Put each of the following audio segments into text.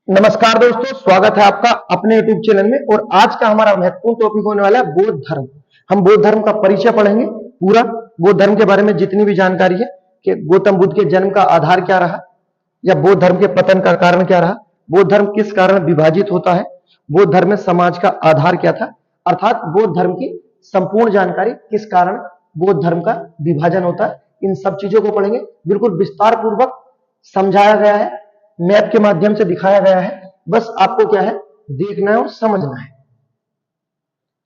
नमस्कार दोस्तों, स्वागत है आपका अपने YouTube चैनल में। और आज का हमारा महत्वपूर्ण टॉपिक होने वाला है बौद्ध धर्म। हम बौद्ध धर्म का परिचय पढ़ेंगे, पूरा बौद्ध धर्म के बारे में जितनी भी जानकारी है कि गौतम बुद्ध के जन्म का आधार क्या रहा, या बौद्ध धर्म के पतन का कारण क्या रहा, बौद्ध धर्म किस कारण विभाजित होता है, बौद्ध धर्म में समाज का आधार क्या था, अर्थात बौद्ध धर्म की संपूर्ण जानकारी, किस कारण बौद्ध धर्म का विभाजन होता है, इन सब चीजों को पढ़ेंगे। बिल्कुल विस्तार पूर्वक समझाया गया है, मैप के माध्यम से दिखाया गया है। बस आपको क्या है, देखना है और समझना है।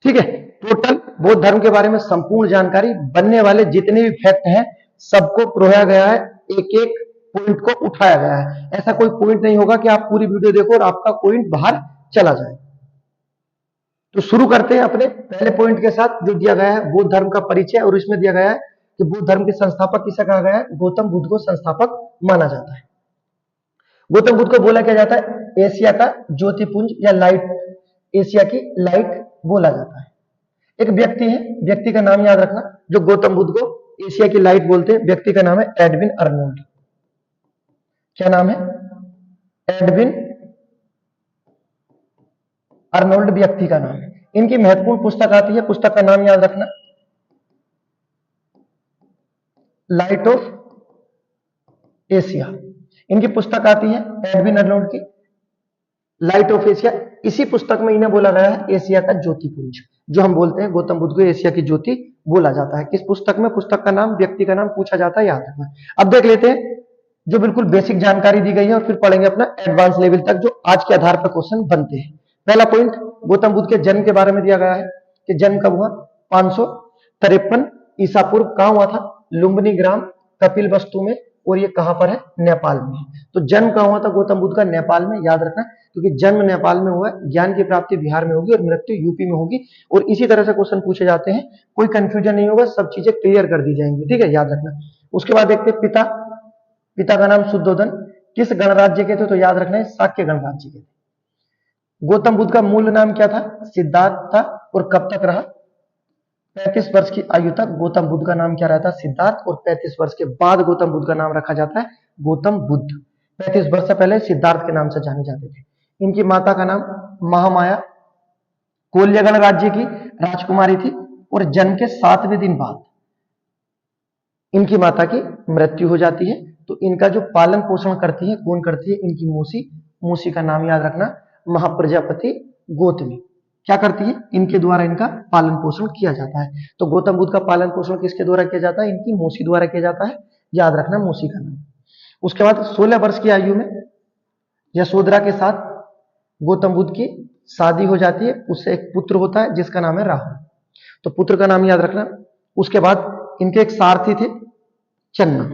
ठीक है, टोटल बौद्ध धर्म के बारे में संपूर्ण जानकारी, बनने वाले जितने भी फैक्ट हैं सबको पढ़ाया गया है, एक एक पॉइंट को उठाया गया है। ऐसा कोई पॉइंट नहीं होगा कि आप पूरी वीडियो देखो और आपका पॉइंट बाहर चला जाए। तो शुरू करते हैं अपने पहले पॉइंट के साथ, जो दिया गया है बौद्ध धर्म का परिचय। और इसमें दिया गया है कि बौद्ध धर्म के संस्थापक किसे कहा गया है, गौतम बुद्ध को संस्थापक माना जाता है। गौतम बुद्ध को बोला क्या जाता है, एशिया का ज्योतिपुंज या लाइट, एशिया की लाइट बोला जाता है। एक व्यक्ति है, व्यक्ति का नाम याद रखना, जो गौतम बुद्ध को एशिया की लाइट बोलते हैं। व्यक्ति का नाम है एडविन अर्नोल्ड। क्या नाम है, एडविन अर्नोल्ड व्यक्ति का नाम है। इनकी महत्वपूर्ण पुस्तक आती है, पुस्तक का नाम याद रखना, लाइट ऑफ एशिया। इनकी पुस्तक आती है एडविन अर्नोल्ड की, लाइट ऑफ एशिया। इसी पुस्तक में इन्हें बोला गया है एशिया का ज्योतिपुंज, जो हम बोलते हैं गौतम बुद्ध को एशिया की ज्योति बोला जाता है। किस पुस्तक में, पुस्तक का नाम, व्यक्ति का नाम पूछा जाता है, याद रखना। अब देख लेते हैं जो बिल्कुल बेसिक जानकारी दी गई है, और फिर पढ़ेंगे अपना एडवांस लेवल तक, जो आज के आधार पर क्वेश्चन बनते हैं। पहला पॉइंट, गौतम बुद्ध के जन्म के बारे में दिया गया है कि जन्म कब हुआ, 553 ईसा पूर्व। कहां हुआ था, लुम्बिनी ग्राम, कपिल वस्तु में। और ये कहां पर है, नेपाल में। तो जन्म कहां हुआ था गौतम बुद्ध का, नेपाल में, याद रखना। क्योंकि जन्म नेपाल में हुआ है, ज्ञान की प्राप्ति बिहार में होगी और मृत्यु यूपी में होगी। और इसी तरह से क्वेश्चन पूछे जाते हैं, कोई कंफ्यूजन नहीं होगा, सब चीजें क्लियर कर दी जाएंगी। ठीक है, याद रखना। उसके बाद देखते हैं पिता, पिता का नाम शुद्धोधन। किस गणराज्य के थे, तो याद रखना है शाक्य गणराज्य के थे। गौतम बुद्ध का मूल नाम क्या था, सिद्धार्थ था। और कब तक रहा, 35 वर्ष की आयु तक गौतम बुद्ध का नाम क्या रहता है, सिद्धार्थ। और 35 वर्ष के बाद गौतम बुद्ध का नाम रखा जाता है गौतम बुद्ध। 35 वर्ष से पहले सिद्धार्थ के नाम से जाने जाते थे। इनकी माता का नाम महामाया, कोल्य गणराज्य की राजकुमारी थी। और जन्म के 7वें दिन बाद इनकी माता की मृत्यु हो जाती है। तो इनका जो पालन पोषण करती है, कौन करती है, इनकी मौसी। मौसी का नाम याद रखना, महाप्रजापति गौतमी। क्या करती है, इनके द्वारा इनका पालन पोषण किया जाता है। तो गौतम बुद्ध का पालन पोषण किसके द्वारा किया जाता है, इनकी मौसी द्वारा किया जाता है, याद रखना मौसी का नाम। उसके बाद 16 वर्ष की आयु में यशोधरा के साथ गौतम बुद्ध की शादी हो जाती है। उससे एक पुत्र होता है जिसका नाम है राहुल। तो पुत्र का नाम याद रखना। उसके बाद इनके एक सारथी थे, चन्ना,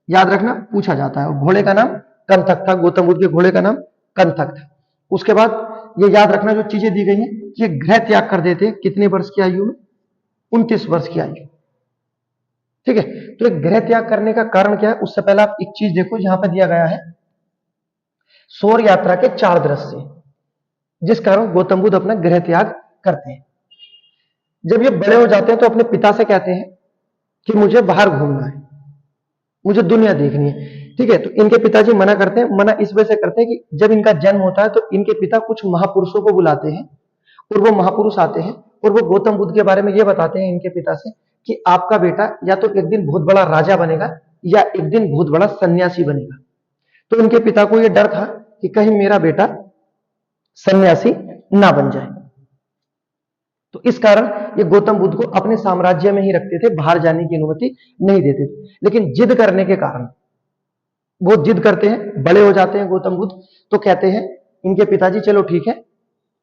याद रखना, पूछा जाता है। और घोड़े का नाम कंथक था, गौतम बुद्ध के घोड़े का नाम कंथक था। उसके बाद ये याद रखना, जो चीजें दी गई हैं, ये गृह त्याग कर देते हैं कितनी वर्ष की आयु में, 29 वर्ष की आयु। ठीक है, तो एक गृह त्याग करने का कारण क्या है, उससे पहले आप एक चीज देखो, यहां पर दिया गया है सौर यात्रा के 4 दृश्य, जिस कारण गौतम बुद्ध अपना गृह त्याग करते हैं। जब ये बड़े हो जाते हैं तो अपने पिता से कहते हैं कि मुझे बाहर घूमना है, मुझे दुनिया देखनी है। ठीक है, तो इनके पिताजी मना करते हैं। मना इस वजह से करते हैं कि जब इनका जन्म होता है तो इनके पिता कुछ महापुरुषों को बुलाते हैं, और वो महापुरुष आते हैं और वो गौतम बुद्ध के बारे में ये बताते हैं इनके पिता से कि आपका बेटा या तो एक दिन बहुत बड़ा राजा बनेगा, या एक दिन बहुत बड़ा सन्यासी बनेगा। तो इनके पिता को यह डर था कि कहीं मेरा बेटा सन्यासी ना बन जाए। तो इस कारण ये गौतम बुद्ध को अपने साम्राज्य में ही रखते थे, बाहर जाने की अनुमति नहीं देते थे। लेकिन जिद करने के कारण, वो जिद करते हैं, बड़े हो जाते हैं गौतम बुद्ध, तो कहते हैं इनके पिताजी, चलो ठीक है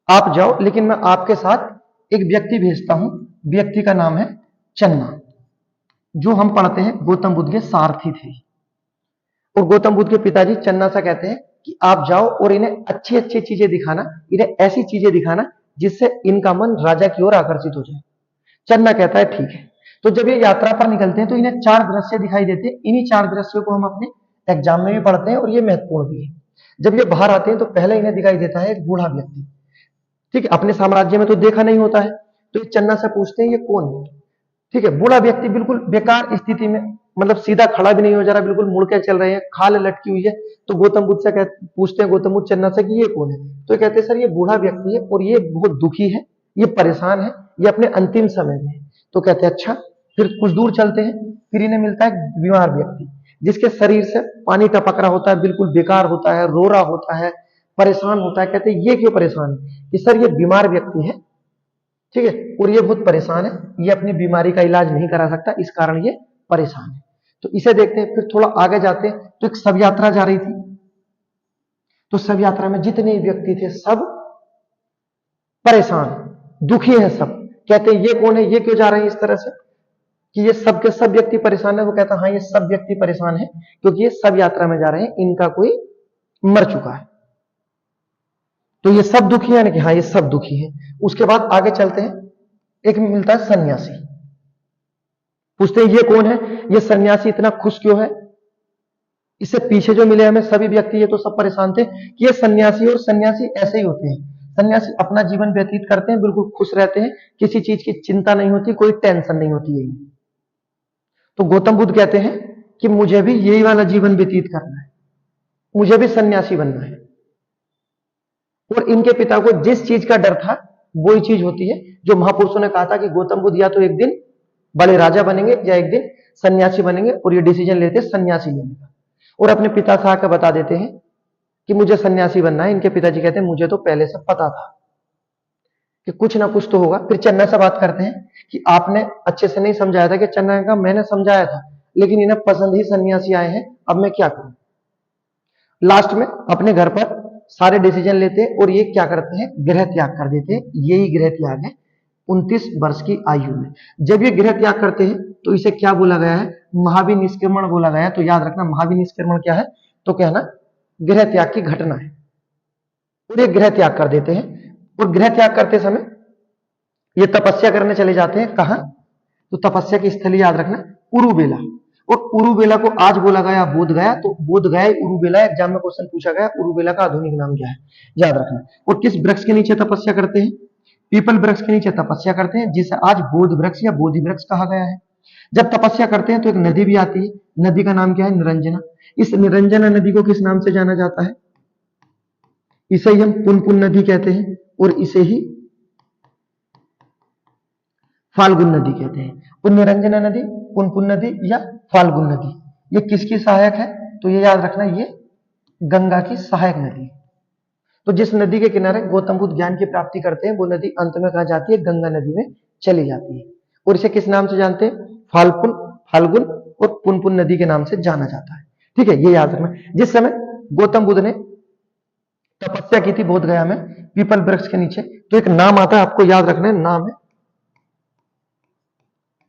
आप जाओ, लेकिन मैं आपके साथ एक व्यक्ति भेजता हूं। व्यक्ति का नाम है चन्ना, जो हम पढ़ते हैं गौतम बुद्ध के सारथी थे। और गौतम बुद्ध के पिताजी चन्ना से कहते हैं कि आप जाओ और इन्हें अच्छी अच्छी चीजें दिखाना, इन्हें ऐसी चीजें दिखाना जिससे इनका मन राजा की ओर आकर्षित हो जाए। चन्ना कहता है ठीक है। तो जब ये यात्रा पर निकलते हैं तो इन्हें 4 दृश्य दिखाई देते हैं। इन्हीं 4 दृश्यों को हम अपने एग्जाम में भी पढ़ते हैं और ये महत्वपूर्ण भी है। जब ये बाहर आते हैं तो पहले इन्हें दिखाई देता है एक बूढ़ा व्यक्ति। ठीक है, अपने साम्राज्य में तो देखा नहीं होता है, तो ये चन्ना से पूछते हैं ये कौन है। ठीक है, बूढ़ा व्यक्ति बिल्कुल बेकार स्थिति में, मतलब सीधा खड़ा भी नहीं हो जा रहा, बिल्कुल मुड़ के चल रहे हैं, खाल लटकी हुई है। तो गौतम बुद्ध से पूछते हैं गौतम बुद्ध चन्ना से कि ये कौन है? तो ये कहते हैं सर ये बूढ़ा व्यक्ति है और ये बहुत दुखी है, ये परेशान है, ये अपने अंतिम समय में है। तो कहते हैं अच्छा। फिर कुछ दूर चलते हैं, फिर इन्हें मिलता है बीमार व्यक्ति जिसके शरीर से पानी टपक रहा होता है, बिल्कुल बेकार होता है, रो रहा होता है, परेशान होता है। कहते हैं ये क्यों परेशान है? कि सर ये बीमार व्यक्ति है, ठीक है, और ये बहुत परेशान है, ये अपनी बीमारी का इलाज नहीं करा सकता, इस कारण ये परेशान है। तो इसे देखते हैं। फिर थोड़ा आगे जाते हैं तो एक शव यात्रा जा रही थी। तो शव यात्रा में जितने व्यक्ति थे सब परेशान, दुखी हैं सब। कहते हैं ये कौन है, ये क्यों जा रहे हैं इस तरह से कि ये सब के सब व्यक्ति परेशान है? वो कहता है हाँ ये सब व्यक्ति परेशान है क्योंकि ये शव यात्रा में जा रहे हैं, इनका कोई मर चुका है। तो ये सब दुखी है ना? कि हाँ ये सब दुखी है। उसके बाद आगे चलते हैं, एक मिलता है सन्यासी। पूछते हैं ये कौन है, ये सन्यासी इतना खुश क्यों है? इससे पीछे जो मिले हमें सभी व्यक्ति ये तो सब परेशान थे कि ये सन्यासी, और सन्यासी ऐसे ही होते हैं। सन्यासी अपना जीवन व्यतीत करते हैं, बिल्कुल खुश रहते हैं, किसी चीज की चिंता नहीं होती, कोई टेंशन नहीं होती है। तो गौतम बुद्ध कहते हैं कि मुझे भी यही वाला जीवन व्यतीत करना है, मुझे भी सन्यासी बनना है। और इनके पिता को जिस चीज का डर था वही चीज होती है जो महापुरुषों ने कहा था कि गौतम बुद्ध या तो एक दिन बड़े राजा बनेंगे या एक दिन सन्यासी बनेंगे, और ये डिसीजन लेते सन्यासी लेने का। और अपने पिता से आकर बता देते हैं कि मुझे सन्यासी बनना है। इनके पिताजी कहते हैं मुझे तो पहले से पता था कि कुछ ना कुछ तो होगा। फिर चन्ना से बात करते हैं कि आपने अच्छे से नहीं समझाया था। कि चन्ना का मैंने समझाया था लेकिन इन्हें पसंद ही सन्यासी आए हैं, अब मैं क्या करूं? लास्ट में अपने घर पर सारे डिसीजन लेते हैं और ये क्या करते हैं, गृह त्याग कर देते हैं। यही गृह त्याग है 29 वर्ष की आयु में। जब ये गृह त्याग करते हैं तो इसे क्या बोला गया है, महावीर निष्क्रमण बोला गया है। तो याद रखना महावीर निष्क्रमण क्या है, तो कहना गृह त्याग की घटना है। और ये गृह त्याग कर देते हैं, और गृह त्याग करते समय ये तपस्या करने चले जाते हैं। कहां? तो तपस्या की स्थली याद रखना उरुबेला। और उरुबेला को आज बोला गया बोध गया, तो बोध गया उरुबेला। एग्जाम में क्वेश्चन पूछा गया उरुबेला का आधुनिक नाम क्या है, याद रखना। और किस वृक्ष के नीचे तपस्या करते हैं? पीपल वृक्ष के नीचे तपस्या करते हैं, जिसे आज बोध वृक्ष या बोधि वृक्ष कहा गया है। जब तपस्या करते हैं तो एक नदी भी आती है, नदी का नाम क्या है, निरंजना। इस निरंजना नदी को किस नाम से जाना जाता है? इसे ही हम पुनपुन नदी कहते हैं, और इसे ही फाल्गुन नदी कहते हैं। और निरंजना नदी, पुनपुन नदी या फाल्गुन नदी, ये किसकी सहायक है? तो ये याद रखना ये गंगा की सहायक नदी। तो जिस नदी के किनारे गौतम बुद्ध ज्ञान की प्राप्ति करते हैं वो नदी अंत में कहा जाती है, गंगा नदी में चली जाती है। और इसे किस नाम से जानते हैं? फाल्गुन और पुनपुन नदी के नाम से जाना जाता है। ठीक है, ये याद रखना। जिस समय गौतम बुद्ध ने तपस्या की थी बोध गया में पीपल वृक्ष के नीचे, तो एक नाम आता है, आपको याद रखना है, नाम है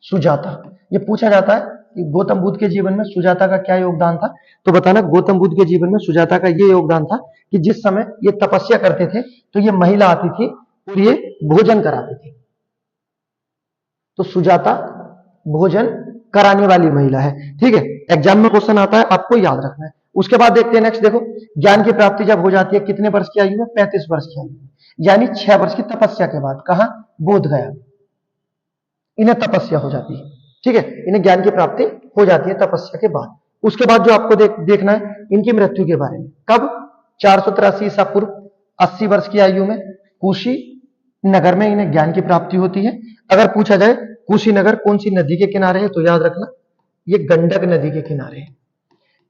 सुजाता। ये पूछा जाता है कि गौतम बुद्ध के जीवन में सुजाता का क्या योगदान था? तो बताना गौतम बुद्ध के जीवन में सुजाता का ये योगदान था कि जिस समय ये तपस्या करते थे तो ये महिला आती थी और ये भोजन कराती थी। तो सुजाता भोजन कराने वाली महिला है। ठीक है, एग्जाम में क्वेश्चन आता है, आपको याद रखना है। उसके बाद देखते हैं नेक्स्ट, देखो ज्ञान की प्राप्ति जब हो जाती है कितने वर्ष की आयु में? 35 वर्ष की आयु में, यानी 6 वर्ष की तपस्या के बाद। कहां? बोध गया। इन्हें तपस्या हो जाती है। ठीक है, इन्हें ज्ञान की प्राप्ति हो जाती है तपस्या के बाद। उसके बाद जो आपको देखना है इनकी मृत्यु के बारे में। कब? 483 ईसा पूर्व, 80 वर्ष की आयु में कुशी नगर में इन्हें ज्ञान की प्राप्ति होती है। अगर पूछा जाए कुशीनगर कौन सी नदी के किनारे है, तो याद रखना ये गंडक नदी के किनारे है।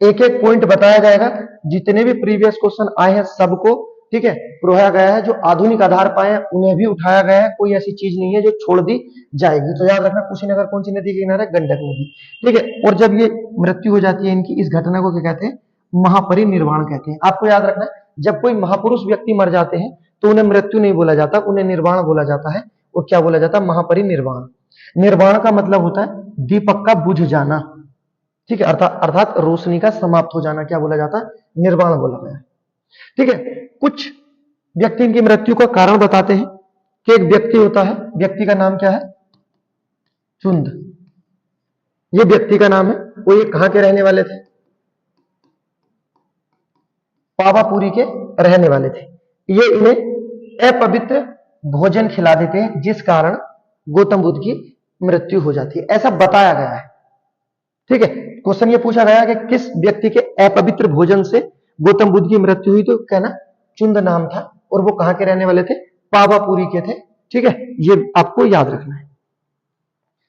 एक एक पॉइंट बताया जाएगा, जितने भी प्रीवियस क्वेश्चन आए हैं सबको, ठीक है, पढ़ाया गया है। जो आधुनिक आधार पाए उन्हें भी उठाया गया है, कोई ऐसी चीज नहीं है जो छोड़ दी जाएगी। तो याद रखना कुशीनगर कौन सी नदी के किनारे? गंडक नदी। ठीक है, और जब ये मृत्यु हो जाती है इनकी, इस घटना को क्या कहते हैं? महापरिनिर्वाण कहते हैं। आपको याद रखना जब कोई महापुरुष व्यक्ति मर जाते हैं तो उन्हें मृत्यु नहीं बोला जाता, उन्हें निर्वाण बोला जाता है। और क्या बोला जाता है? महापरिनिर्वाण। निर्वाण का मतलब होता है दीपक का बुझ जाना। ठीक है, अर्थात रोशनी का समाप्त हो जाना क्या बोला जाता है? निर्वाण बोला गया है। ठीक है, कुछ व्यक्ति इनकी मृत्यु का कारण बताते हैं कि एक व्यक्ति होता है, व्यक्ति का नाम क्या है? चुंद। ये व्यक्ति का नाम है। वो ये कहां के रहने वाले थे? पावापुरी के रहने वाले थे। ये इन्हें अपवित्र भोजन खिला देते हैं जिस कारण गौतम बुद्ध की मृत्यु हो जाती है, ऐसा बताया गया है। ठीक है, क्वेश्चन ये पूछा गया कि किस व्यक्ति के अपवित्र भोजन से गौतम बुद्ध की मृत्यु हुई, तो कहना चुंद नाम था और वो कहां के रहने वाले थे, पावापुरी के थे। ठीक है, ये आपको याद रखना है।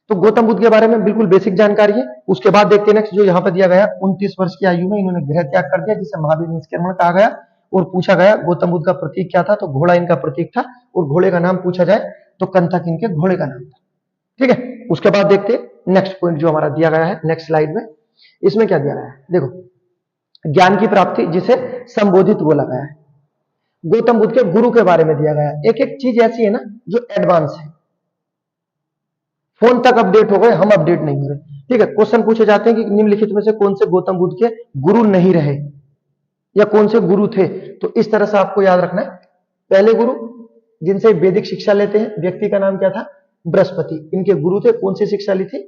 तो गौतम बुद्ध के बारे में बिल्कुल बेसिक जानकारी है। उसके बाद देखते हैं नेक्स्ट, जो यहाँ पर दिया गया 29 वर्ष की आयु में इन्होंने गृह त्याग कर दिया, जिसे महावीर निष्क्रमण कहा गया। और पूछा गया गौतम बुद्ध का प्रतीक क्या था, तो घोड़ा इनका प्रतीक था, और घोड़े का नाम पूछा जाए तो कंथक इनके घोड़े का नाम था। ठीक है, उसके बाद देखते हैं नेक्स्ट पॉइंट जो हमारा दिया गया है नेक्स्ट स्लाइड में। इसमें क्या दिया गया है, देखो ज्ञान की प्राप्ति जिसे संबोधित बोला गया है। गौतम बुद्ध के गुरु के बारे में दिया गया है। एक एक चीज ऐसी है ना जो एडवांस है, फोन तक अपडेट हो गए, हम अपडेट नहीं हो रहे। ठीक है, क्वेश्चन पूछे जाते हैं कि निम्नलिखित में से कौन से गौतम बुद्ध के गुरु नहीं रहे या कौन से गुरु थे। तो इस तरह से आपको याद रखना है। पहले गुरु जिनसे वैदिक शिक्षा लेते हैं, व्यक्ति का नाम क्या था, बृहस्पति, इनके गुरु थे। कौन सी शिक्षा ली थी,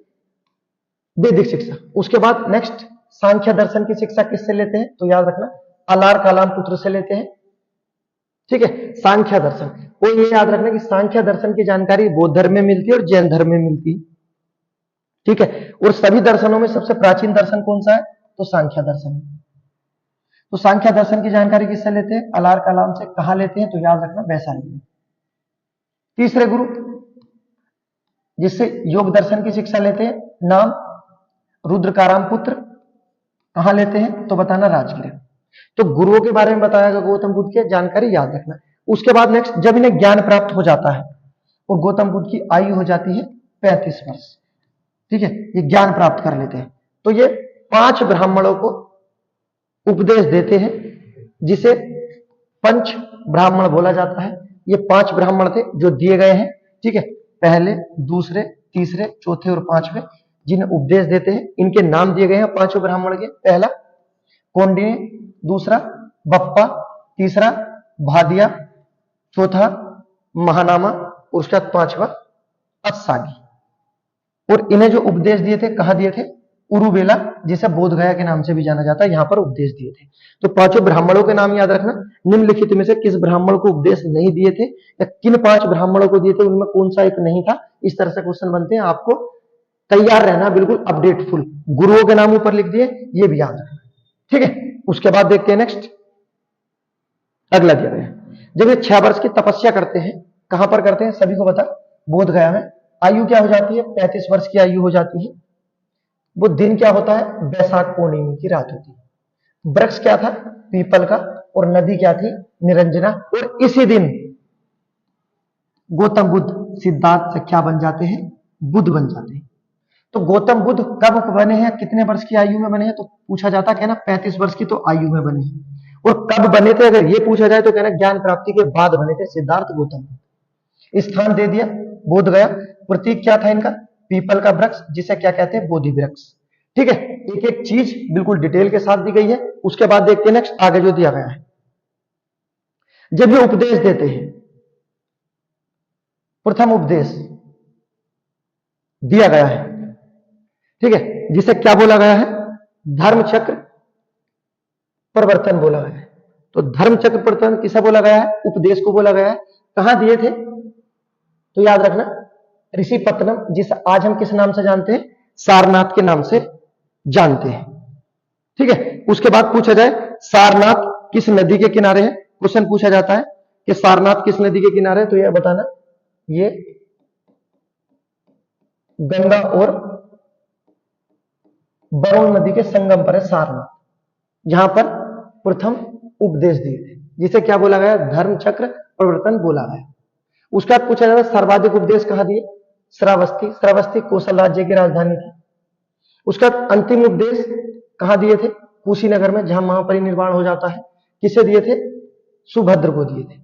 वैदिक शिक्षा। उसके बाद नेक्स्ट सांख्य दर्शन की शिक्षा किससे लेते हैं, तो याद रखना अलार कालाम पुत्र से लेते हैं। ठीक है, सांख्य दर्शन, और ये याद रखना कि सांख्य दर्शन की जानकारी बौद्ध धर्म में मिलती है और जैन धर्म में मिलती है। ठीक है, और सभी दर्शनों में सबसे प्राचीन दर्शन कौन सा है, तो सांख्य दर्शन है। तो सांख्य दर्शन की जानकारी किससे लेते हैं, अलार कलाम से। कहां लेते हैं, तो याद रखना वैशाली में। तीसरे गुरु जिससे योग दर्शन की शिक्षा लेते हैं, नाम रुद्रकाराम पुत्र। कहां लेते हैं, तो बताना राजगृह। तो गुरुओं के बारे में बताया गया गौतम बुद्ध की जानकारी याद रखना। उसके बाद नेक्स्ट, जब इन्हें ज्ञान प्राप्त हो जाता है और गौतम बुद्ध की आयु हो जाती है 35 वर्ष। ठीक है, ये ज्ञान प्राप्त कर लेते हैं, तो ये 5 ब्राह्मणों को उपदेश देते हैं, जिसे पंच ब्राह्मण बोला जाता है। ये 5 ब्राह्मण थे जो दिए गए हैं। ठीक है, पहले, दूसरे, तीसरे, चौथे और 5वें जिन्हें उपदेश देते हैं, इनके नाम दिए गए हैं 5 ब्राह्मण के। पहला कौंडिन्य, दूसरा बप्पा, तीसरा भादिया, चौथा महानामा, उसका 5वां अस्सागी। और इन्हें जो उपदेश दिए थे, कहां दिए थे, उरुवेला, जिसे बोध गया के नाम से भी जाना जाता है, यहां पर उपदेश दिए थे। तो 5 ब्राह्मणों के नाम याद रखना। निम्नलिखित में से किस ब्राह्मण को उपदेश नहीं दिए थे, या किन 5 ब्राह्मणों को दिए थे, उनमें कौन सा एक नहीं था। इस तरह से क्वेश्चन बनते हैं, आपको तैयार रहना, बिल्कुल अपडेटफुल। गुरुओं के नाम ऊपर लिख दिए, ये भी याद रखना। ठीक है, उसके बाद देखते हैं नेक्स्ट, अगला दिया गया। जब ये 6 वर्ष की तपस्या करते हैं, कहां पर करते हैं, सभी को पता, बोध गया में। आयु क्या हो जाती है, 35 वर्ष की आयु हो जाती है। वो दिन क्या होता है, बैसाख पूर्णिमा की रात होती है। वृक्ष क्या था, पीपल का, और नदी क्या थी, निरंजना। और इसी दिन गौतम बुद्ध सिद्धार्थ से क्या बन जाते हैं, बुद्ध बन जाते हैं। तो गौतम बुद्ध कब बने हैं, कितने वर्ष की आयु में बने हैं, तो पूछा जाता है, कहना 35 वर्ष की तो आयु में बने हैं। और कब बने थे, अगर ये पूछा जाए तो कहना ज्ञान प्राप्ति के बाद बने थे सिद्धार्थ गौतम। स्थान दे दिया बोध गया। प्रतीक क्या था इनका, पीपल का वृक्ष, जिसे क्या कहते हैं, बोधि वृक्ष। ठीक है, एक एक चीज बिल्कुल डिटेल के साथ दी गई है। उसके बाद देखते हैं नेक्स्ट, आगे जो दिया गया है। जब ये उपदेश देते हैं, प्रथम उपदेश दिया गया है, ठीक है, जिसे क्या बोला गया है, धर्म चक्र प्रवर्तन बोला गया है। तो धर्म चक्र प्रवर्तन किसे बोला गया है, उपदेश को बोला गया है। कहां दिए थे, तो याद रखना ऋषि पत्तनम, जिसे आज हम किस नाम से जानते हैं, सारनाथ के नाम से जानते हैं। ठीक है, उसके बाद पूछा जाए सारनाथ किस नदी के किनारे है। क्वेश्चन पूछा जाता है कि सारनाथ किस नदी के किनारे है, तो यह बताना, ये गंगा और वरुण नदी के संगम पर है सारनाथ, जहां पर प्रथम उपदेश दिए थे, जिसे क्या बोला गया, धर्म चक्र प्रवर्तन बोला गया। उसका पूछा जाता है सर्वाधिक उपदेश कहां दिए, श्रावस्ती। श्रावस्ती कौशल राज्य की राजधानी थी। उसका अंतिम उपदेश कहां दिए थे, कुशीनगर में, जहां महापरिनिर्वाण हो जाता है। किसे दिए थे, सुभद्र को दिए थे।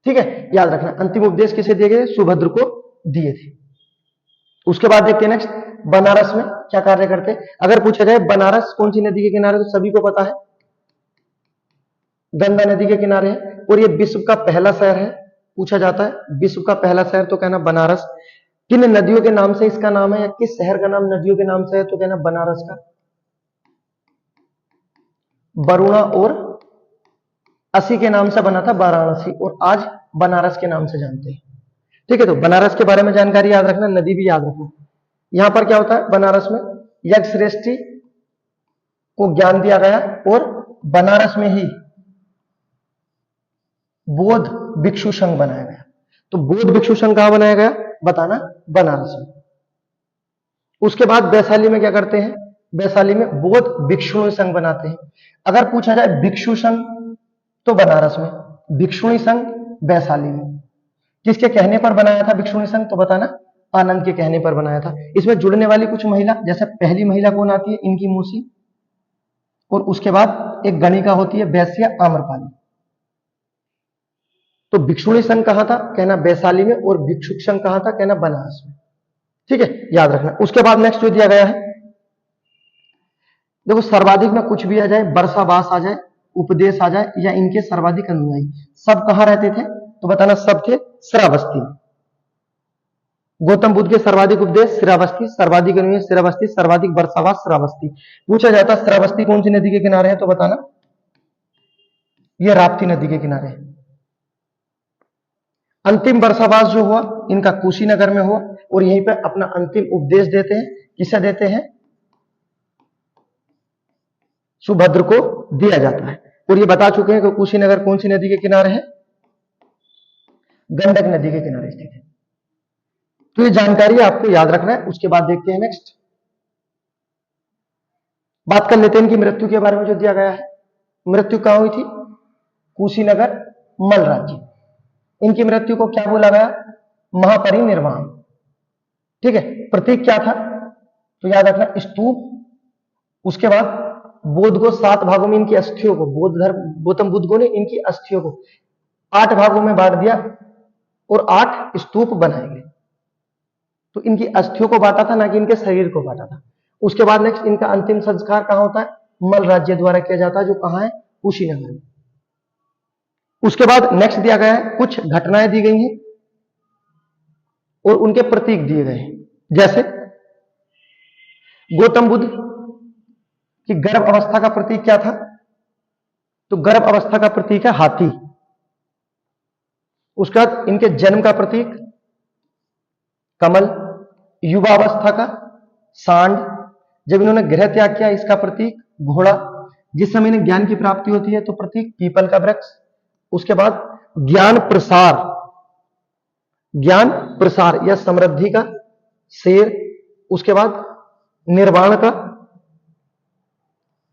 ठीक है, याद रखना अंतिम उपदेश किसे दिए गए, सुभद्र को दिए थे। उसके बाद देखते हैं नेक्स्ट, बनारस में क्या कार्य करते। अगर पूछा जाए बनारस कौन सी नदी के किनारे, तो सभी को पता है गंगा नदी के किनारे है। और ये विश्व का पहला शहर है, पूछा जाता है विश्व का पहला शहर, तो कहना बनारस। किन नदियों के नाम से इसका नाम है, या किस शहर का नाम नदियों के नाम से है, तो कहना बनारस का। वरुणा और असी के नाम से बना था वाराणसी, और आज बनारस के नाम से जानते हैं। ठीक है, तो बनारस के बारे में जानकारी याद रखना, नदी भी याद रखना। यहां पर क्या होता है बनारस में, यज्ञश्रेष्ठी को ज्ञान दिया गया और बनारस में ही बौद्ध भिक्षु संघ बनाया गया। तो बौद्ध भिक्षु संघ कहां बनाया गया बताना, बनारस में। उसके बाद वैशाली में क्या करते हैं, वैशाली में बौद्ध भिक्षुणी संघ बनाते हैं। अगर पूछा जाए भिक्षु संघ तो बनारस में, भिक्षुणी संघ वैशाली में। किसके कहने पर बनाया था भिक्षुणी संघ तो बताना, आनंद के कहने पर बनाया था। इसमें जुड़ने वाली कुछ महिला, जैसे पहली महिला कौन आती है, इनकी मौसी, और उसके बाद एक गणिका होती है वैश्य आम्रपाली। तो भिक्षुणी संघ कहां था, कहना वैशाली में, और भिक्षुक संघ कहां था, कहना बनारस में। ठीक है, याद रखना। उसके बाद नेक्स्ट जो दिया गया है, देखो सर्वाधिक में कुछ भी आ जाए, वर्षावास आ जाए, उपदेश आ जाए, या इनके सर्वाधिक अनुयायी, सब कहां रहते थे तो बताना, सब थे श्रावस्ती। गौतम बुद्ध के सर्वाधिक उपदेश श्रावस्ती, सर्वाधिक अनुयायी श्रावस्ती, सर्वाधिक वर्षावास श्रावस्ती। पूछा जाता है श्रावस्ती कौन सी नदी के किनारे है तो बताना, यह राप्ती नदी के किनारे है। अंतिम वर्षावास जो हुआ इनका कुशीनगर में हुआ, और यहीं पर अपना अंतिम उपदेश देते हैं। किसे देते हैं, सुभद्र को दिया जाता है। और ये बता चुके हैं कि कुशीनगर कौन सी नदी के किनारे है, गंडक नदी के किनारे स्थित है। तो ये जानकारी आपको याद रखना है। उसके बाद देखते हैं नेक्स्ट, बात कर लेते हैं इनकी मृत्यु के बारे में जो दिया गया है। मृत्यु कहां हुई थी, कुशीनगर मल राज्य। इनकी मृत्यु को क्या बोला गया, महापरिनिर्वाण। ठीक है, प्रतीक क्या था तो याद रखना, स्तूप। उसके बाद बुद्ध को 7 भागों में इनकी अस्थियों को, बौद्ध धर्म गौतम बुद्ध को ने इनकी अस्थियों को 8 भागों में बांट दिया और 8 स्तूप बनाए गए। तो इनकी अस्थियों को बांटा था, ना कि इनके शरीर को बांटा था। उसके बाद नेक्स्ट इनका अंतिम संस्कार कहां होता है, मल राज्य द्वारा किया जाता है, जो कहां है, कुशीनगर में। उसके बाद नेक्स्ट दिया गया है, कुछ घटनाएं दी गई हैं और उनके प्रतीक दिए गए हैं। जैसे गौतम बुद्ध कि गर्भ अवस्था का प्रतीक क्या था, तो गर्भ अवस्था का प्रतीक है हाथी। उसके बाद इनके जन्म का प्रतीक कमल, युवावस्था का सांड, जब इन्होंने गृह त्याग किया इसका प्रतीक घोड़ा, जिस समय इन्हें ज्ञान की प्राप्ति होती है तो प्रतीक पीपल का वृक्ष। उसके बाद ज्ञान प्रसार या समृद्धि का शेर। उसके बाद निर्वाण का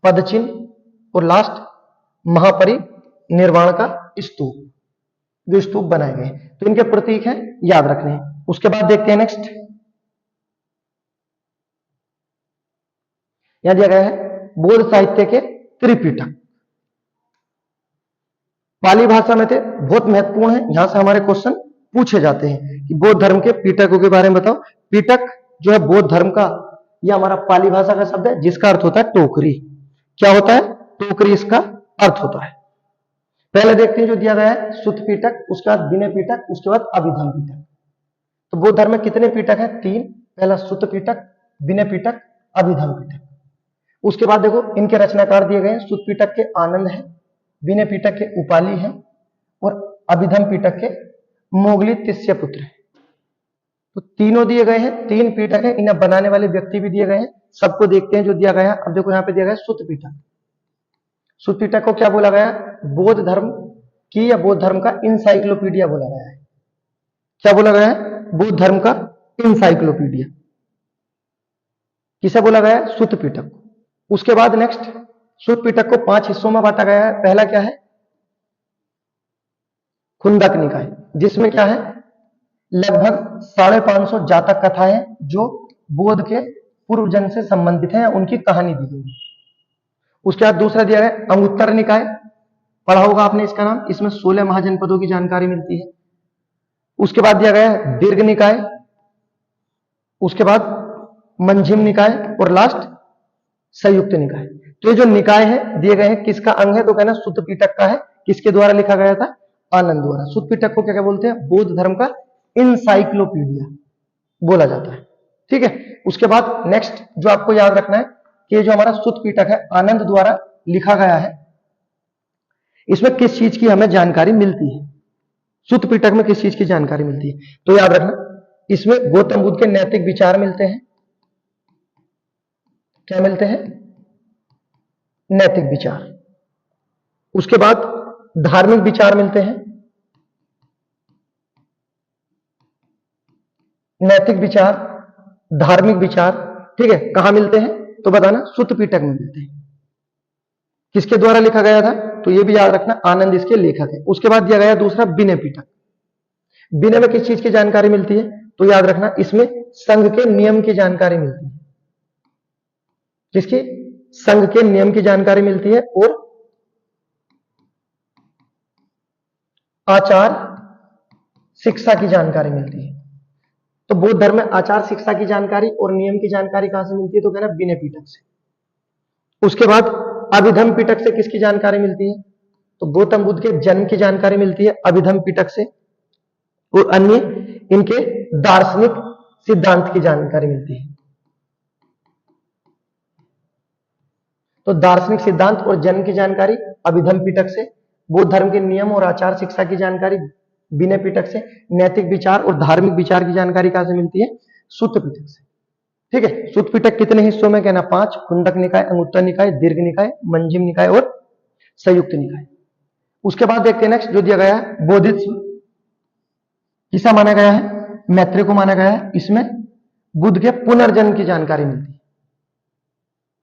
पदचिन्ह, और लास्ट महापरिनिर्वाण का स्तूप, जो स्तूप बनाए गए। तो इनके प्रतीक हैं, याद रखने हैं। उसके बाद देखते हैं नेक्स्ट, यहां दिया गया है बौद्ध साहित्य के त्रिपिटक। पाली भाषा में थे, बहुत महत्वपूर्ण है, यहां से हमारे क्वेश्चन पूछे जाते हैं कि बौद्ध धर्म के पिटकों के बारे में बताओ। पिटक जो है बौद्ध धर्म का, यह हमारा पाली भाषा का शब्द है, जिसका अर्थ होता है टोकरी। क्या होता है, टोकरी इसका अर्थ होता है। पहले देखते हैं जो दिया गया है, सुत्त पिटक, उसके बाद विनय पिटक, उसके बाद अभिधम पिटक। तो बौद्ध धर्म में कितने पिटक हैं, 3। पहला सुत्त पिटक, विनय पिटक, अभिधम पिटक। उसके बाद देखो इनके रचनाकार दिए गए हैं, सुत्त पिटक के आनंद है, विनय पिटक के उपाली है, और अभिधम पिटक के मोगली तिस्य पुत्र है। तो तीनों दिए गए हैं, 3 पिटक है, इन्हें बनाने वाले व्यक्ति भी दिए गए हैं। सबको देखते हैं जो दिया गया है। अब देखो यहां पे दिया गया है सुत्त पिटक। सुत्त पिटक को क्या बोला गया, बौद्ध धर्म की या बौद्ध धर्म का इंसाइक्लोपीडिया बोला गया है। क्या बोला गया है, बौद्ध धर्म का इंसाइक्लोपीडिया। किसे बोला गया है, सुत्त पिटक। उसके बाद नेक्स्ट, सुत्त पिटक को 5 हिस्सों में बांटा गया है। पहला क्या है, खुंदक निकाय, जिसमें क्या है, लगभग 550 जातक कथाएं जो बौद्ध के पूर्व जन्म से संबंधित है, उनकी कहानी दी गई। उसके बाद दूसरा दिया है अंगुत्तर निकाय, पढ़ा होगा आपने इसका नाम, इसमें 16 महाजनपदों की जानकारी मिलती है। उसके बाद दिया गया है दीर्घ निकाय, उसके बाद मंजिम निकाय, और लास्ट संयुक्त निकाय। तो ये जो निकाय है दिए गए हैं, किसका अंग है तो कहना सुत्त पिटक का है। किसके द्वारा लिखा गया था, आनंद द्वारा। सुत्त पिटक को क्या क्या बोलते हैं, बौद्ध धर्म का इंसाइक्लोपीडिया बोला जाता है। ठीक है, उसके बाद नेक्स्ट जो आपको याद रखना है कि ये जो हमारा सुत्त पिटक है आनंद द्वारा लिखा गया है, इसमें किस चीज की हमें जानकारी मिलती है, सुत्त पिटक में किस चीज की जानकारी मिलती है, तो याद रखना इसमें गौतम बुद्ध के नैतिक विचार मिलते हैं, क्या मिलते हैं? नैतिक विचार। उसके बाद धार्मिक विचार मिलते हैं। नैतिक विचार, धार्मिक विचार, ठीक है, कहां मिलते हैं तो बताना, सुत्त पिटक में मिलते हैं। किसके द्वारा लिखा गया था तो ये भी याद रखना, आनंद इसके लेखक है। उसके बाद दिया गया दूसरा विनय पिटक। विनय में किस चीज की जानकारी मिलती है तो याद रखना, इसमें संघ के नियम की जानकारी मिलती है। किसकी? संघ के नियम की जानकारी मिलती है और आचार शिक्षा की जानकारी मिलती है। तो बौद्ध धर्म में आचार शिक्षा की जानकारी और नियम की जानकारी कहां से मिलती है तो कहना विनय पिटक से। उसके बाद अभिधम पिटक से किसकी जानकारी मिलती है तो गौतम बुद्ध के जन्म की जानकारी मिलती है अभिधम पिटक से, और अन्य इनके दार्शनिक सिद्धांत की जानकारी मिलती है। तो दार्शनिक सिद्धांत और जन्म की जानकारी अभिधम पिटक से, बौद्ध धर्म के नियम और आचार शिक्षा की जानकारी विनय पिटक से, नैतिक विचार और धार्मिक विचार की जानकारी कहां से मिलती है? सुत्त पिटक से। ठीक है, सुत्त पिटक कितने हिस्सों में कहना? 5, कुंडक निकाय, अंगुत्तर निकाय, दीर्घ निकाय, मंजिम निकाय और संयुक्त निकाय। उसके बाद देखते हैं नेक्स्ट जो दिया गया है बोधिसत्व, किसा माना गया है? मैत्रेय को माना गया है। इसमें बुद्ध के पुनर्जन्म की जानकारी मिलती है।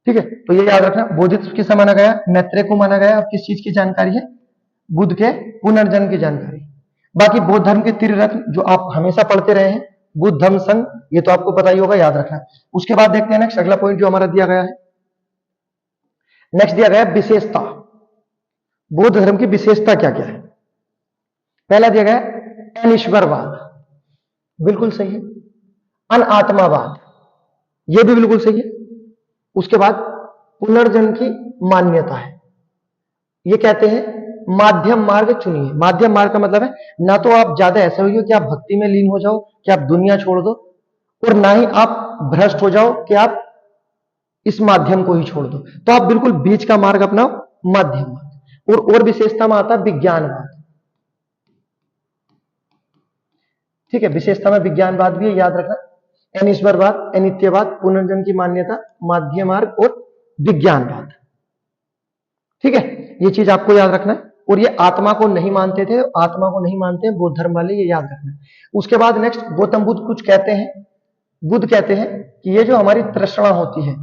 ठीक है, तो ये याद रखना, बोधिसत्व किसा माना गया? मैत्रेय को माना गया। किस चीज की जानकारी है? बुद्ध के पुनर्जन्म की जानकारी। बाकी बौद्ध धर्म के त्रिरत्न जो आप हमेशा पढ़ते रहे हैं, बुद्ध धम्म संघ, ये तो आपको पता ही होगा, याद रखना। उसके बाद देखते हैं नेक्स्ट अगला पॉइंट जो हमारा दिया गया है। नेक्स्ट दिया गया है विशेषता। बौद्ध धर्म की विशेषता क्या क्या है? पहला दिया गया है अनिश्वरवाद, बिल्कुल सही है। अनात्मावाद, यह भी बिल्कुल सही है। उसके बाद पुनर्जन्म की मान्यता है। ये कहते हैं माध्यम मार्ग चुनिए। माध्यम मार्ग का मतलब है ना तो आप ज्यादा ऐसे हो कि आप भक्ति में लीन हो जाओ कि आप दुनिया छोड़ दो, और ना ही आप भ्रष्ट हो जाओ कि आप इस माध्यम को ही छोड़ दो। तो आप बिल्कुल बीच का मार्ग अपनाओ, माध्यम मार्ग। और विशेषता में आता है विज्ञानवाद। ठीक है, विशेषता में विज्ञानवाद भी है, याद रखना। अनिश्वरवाद, अनित्यवाद, पुनर्जन्म की मान्यता, माध्यम मार्ग और विज्ञानवाद। ठीक है, ये चीज आपको याद रखना है। और ये आत्मा को नहीं मानते थे, आत्मा को नहीं मानते हैं बौद्ध धर्म वाले, ये याद रखना है। उसके बाद नेक्स्ट गौतम बुद्ध कुछ कहते हैं। बुद्ध कहते हैं कि ये जो हमारी तृष्णा होती है,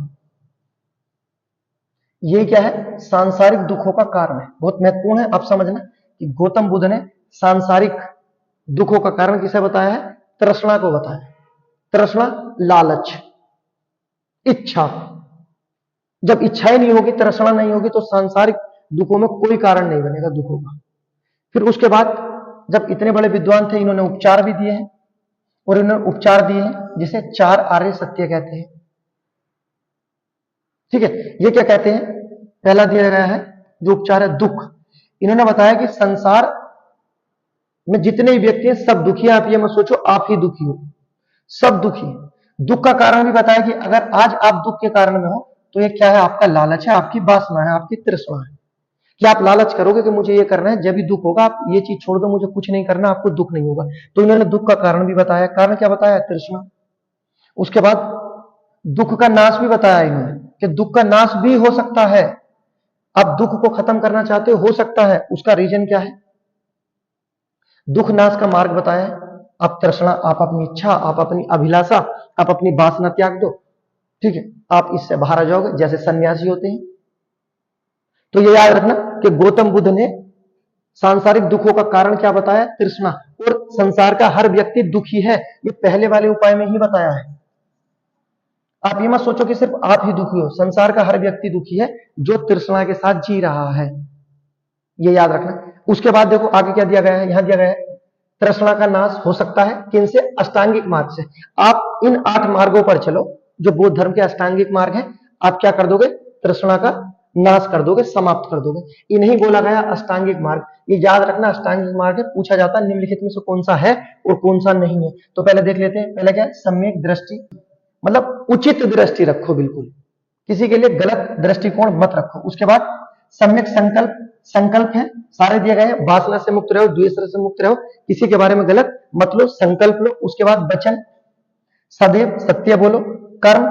ये क्या है? सांसारिक दुखों का कारण है। बहुत महत्वपूर्ण है, आप समझना कि गौतम बुद्ध ने सांसारिक दुखों का कारण किसे बताया है? तृष्णा को बताया। तृष्णा, लालच, इच्छा। जब इच्छाएं नहीं होगी, तृष्णा नहीं होगी, तो सांसारिक दुखों में कोई कारण नहीं बनेगा दुखों का। फिर उसके बाद जब इतने बड़े विद्वान थे, इन्होंने उपचार भी दिए हैं, और इन्होंने उपचार दिए हैं जिसे 4 आर्य सत्य कहते हैं। ठीक है, ये क्या कहते हैं? पहला दिया गया है जो उपचार है दुख। इन्होंने बताया कि संसार में जितने व्यक्ति हैं सब दुखी हैं। आप ये मत सोचो आप ही दुखी हो, सब दुखी हैं। दुख का कारण भी बताया कि अगर आज आप दुख के कारण में हो तो ये क्या है? आपका लालच है, आपकी वासना है, आपकी तृष्णा है, कि आप लालच करोगे कि मुझे ये करना है, जब भी दुख होगा आप ये चीज छोड़ दो, मुझे कुछ नहीं करना, आपको दुख नहीं होगा। तो इन्होंने दुख का कारण भी बताया। कारण क्या बताया? तृष्णा। उसके बाद दुख का नाश भी बताया इन्होंने कि दुख का नाश भी हो सकता है। आप दुख को खत्म करना चाहते हो सकता है। उसका रीजन क्या है? दुख नाश का मार्ग बताया। आप तृष्णा, आप अपनी इच्छा, आप अपनी अभिलाषा, आप अपनी वासना त्याग दो। ठीक है, आप इससे बाहर आ जाओगे, जैसे सन्यासी होते हैं। तो ये याद रखना कि गौतम बुद्ध ने सांसारिक दुखों का कारण क्या बताया? तृष्णा। और संसार का हर व्यक्ति दुखी है, ये पहले वाले उपाय में ही बताया है। आप ये मत सोचो कि सिर्फ आप ही दुखी हो, संसार का हर व्यक्ति दुखी है जो तृष्णा के साथ जी रहा है, ये याद रखना। उसके बाद देखो आगे क्या दिया गया है। यहां दिया गया है तृष्णा का नाश हो सकता है किनसे? अष्टांगिक मार्ग से। आप इन 8 मार्गों पर चलो जो बौद्ध धर्म के अष्टांगिक मार्ग है। आप क्या कर दोगे? तृष्णा का नाश कर दोगे, समाप्त कर दोगे। ये नहीं बोला गया अष्टांगिक मार्ग, ये याद रखना अष्टांगिक मार्ग है। पूछा जाता है निम्नलिखित में से कौन सा है और कौन सा नहीं है। तो पहले देख लेते हैं। पहले क्या है? सम्यक दृष्टि, मतलब उचित दृष्टि रखो, बिल्कुल किसी के लिए गलत दृष्टिकोण मत रखो। उसके बाद सम्यक संकल्प, संकल्प है सारे दिए गए हैं। वासना से मुक्त रहो, द्वेष से मुक्त रहो, किसी के बारे में गलत मत लो, संकल्प लो। उसके बाद वचन, सदैव सत्य बोलो। कर्म,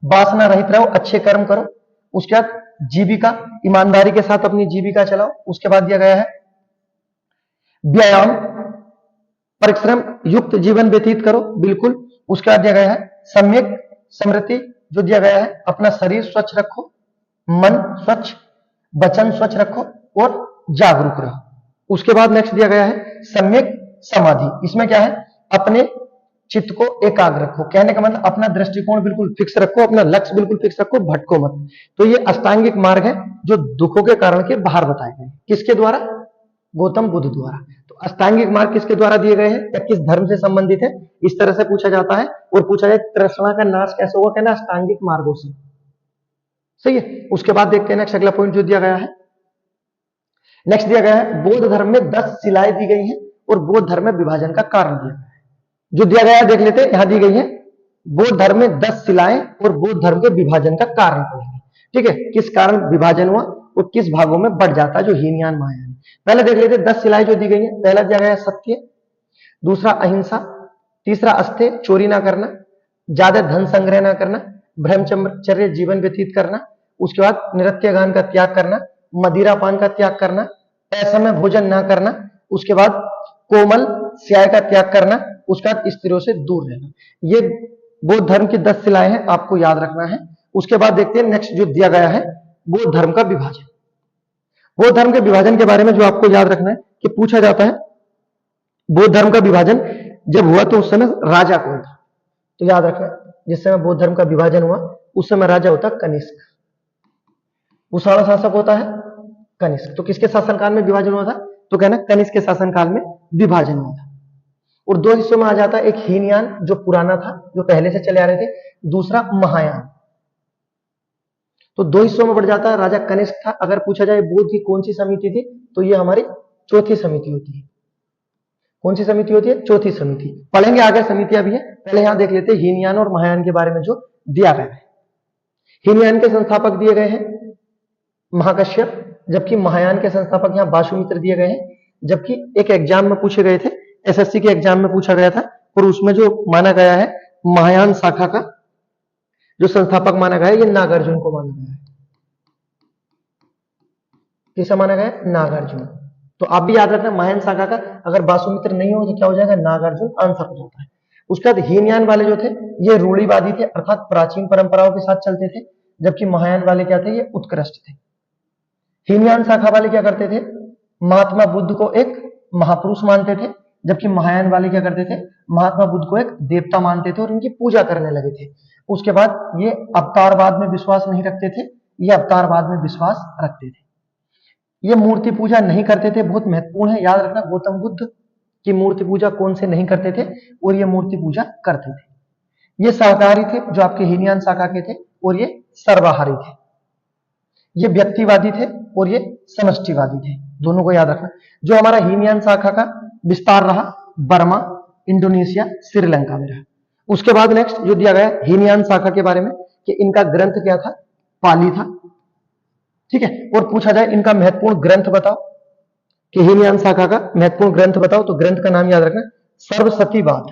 वासना रहित रहो, अच्छे कर्म करो। उसके बाद जीविका, ईमानदारी के साथ अपनी जीविका चलाओ। उसके बाद दिया गया है व्यायाम, परिश्रम युक्त जीवन व्यतीत करो, बिल्कुल। उसके बाद दिया गया है सम्यक स्मृति, जो दिया गया है अपना शरीर स्वच्छ रखो, मन स्वच्छ, वचन स्वच्छ रखो और जागरूक रहो। उसके बाद नेक्स्ट दिया गया है सम्यक समाधि। इसमें क्या है, अपने चित्त को एकाग्र रखो। कहने का मतलब अपना दृष्टिकोण बिल्कुल फिक्स रखो, अपना लक्ष्य बिल्कुल फिक्स रखो, भटको मत। तो ये अष्टांगिक मार्ग है जो दुखों के कारण के बाहर बताए गए। किसके द्वारा? गौतम बुद्ध द्वारा। तो अष्टांगिक मार्ग किसके द्वारा दिए गए हैं या किस धर्म से संबंधित है, इस तरह से पूछा जाता है। और पूछा जाए तृष्णा का नाश कैसे होगा, कहना अष्टांगिक मार्गों से। सही है। उसके बाद देखते हैं नेक्स्ट अगला पॉइंट जो दिया गया है। नेक्स्ट दिया गया है बौद्ध धर्म में 10 शिलाएं दी गई हैं और बौद्ध धर्म में विभाजन का कारण दिया गया है। जो दिया गया है देख लेते हैं, यहां दी गई है बौद्ध धर्म में 10 शिलाएं और बौद्ध धर्म के विभाजन का कारण पढ़ेंगे। ठीक है, किस कारण विभाजन हुआ और किस भागों में बढ़ जाता है, जो हीनयान महायान। पहले देख लेते 10 शिलाएं जो दी गई है। पहला दिया गया है सत्य, दूसरा अहिंसा, तीसरा अस्तेय, चोरी ना करना, ज्यादा धन संग्रह ना करना, ब्रह्मचर्य जीवन व्यतीत करना। उसके बाद नृत्य गान का त्याग करना, मदिरा पान का त्याग करना, असमय भोजन ना करना। उसके बाद कोमल स्याय का त्याग करना। उसके बाद स्त्रियों से दूर रहना। ये बौद्ध धर्म की 10 शिलाएं हैं, आपको याद रखना है। उसके बाद देखते हैं नेक्स्ट जो दिया गया है बौद्ध धर्म का विभाजन। बौद्ध धर्म के विभाजन के बारे में जो आपको याद रखना है कि पूछा जाता है बौद्ध धर्म का विभाजन जब हुआ तो उस समय राजा कौन था। तो याद रखना, जिस समय बौद्ध धर्म का विभाजन हुआ उस समय राजा होता कनिष्क, कुषाण शासक होता है कनिष्क। तो किसके शासनकाल में विभाजन हुआ था? तो कहना कनिष्क के शासनकाल में विभाजन हुआ था। और 2 हिस्सों में आ जाता है, एक हीनयान जो पुराना था, जो पहले से चले आ रहे थे, दूसरा महायान। तो 2 हिस्सों में बढ़ जाता है। राजा कनिष्क था। अगर पूछा जाए बौद्ध की कौन सी समिति थी, तो ये हमारी चौथी समिति होती है। कौन सी समिति होती है? चौथी समिति। पढ़ेंगे आगे, समितियां भी है। पहले यहां देख लेते हैं हीनयान और महायान के बारे में जो दिया गया है। हीनयान के संस्थापक दिए गए हैं महाकश्यप, जबकि महायान के संस्थापक यहां वासुमित्र दिए गए हैं। जबकि एक एग्जाम में पूछे गए थे, एसएससी के एग्जाम में पूछा गया था, और उसमें जो माना गया है महायान शाखा का जो संस्थापक माना गया है, ये नागार्जुन को माना गया है। किसे माना गया है? नागार्जुन। तो आप भी याद रखना, महायान शाखा का अगर वासुमित्र नहीं हो तो क्या हो जाएगा? नागार्जुन आंसर हो जाता है। उसके बाद हीनयान वाले जो थे ये रूढ़िवादी थे, अर्थात प्राचीन परंपराओं के साथ चलते थे। जबकि महायान वाले क्या थे? ये उत्कृष्ट थे। हीनयान शाखा वाले क्या करते थे? महात्मा बुद्ध को एक महापुरुष मानते थे। जबकि महायान वाले क्या करते थे? महात्मा बुद्ध को एक देवता मानते थे और उनकी पूजा करने लगे थे। उसके बाद ये अवतारवाद में विश्वास नहीं रखते थे, ये अवतारवाद में विश्वास रखते थे। ये मूर्ति पूजा नहीं करते थे, बहुत महत्वपूर्ण है, याद रखना। गौतम बुद्ध की मूर्ति पूजा कौन से नहीं करते थे और ये मूर्ति पूजा करते थे। ये शाकाहारी थे जो आपके हीनयान शाखा के थे, और ये सर्वाहारी थे। ये व्यक्तिवादी थे और ये समष्टिवादी थे। दोनों को याद रखना। जो हमारा हीनयान शाखा का विस्तार रहा बर्मा, इंडोनेशिया, श्रीलंका में रहा। उसके बाद नेक्स्ट जो दिया गया हीनयान शाखा के बारे में कि इनका ग्रंथ क्या था? पाली था। ठीक है, और पूछा जाए इनका महत्वपूर्ण ग्रंथ बताओ कि हीनयान शाखा का महत्वपूर्ण ग्रंथ बताओ, तो ग्रंथ का नाम याद रखना सर्वसतीवाद।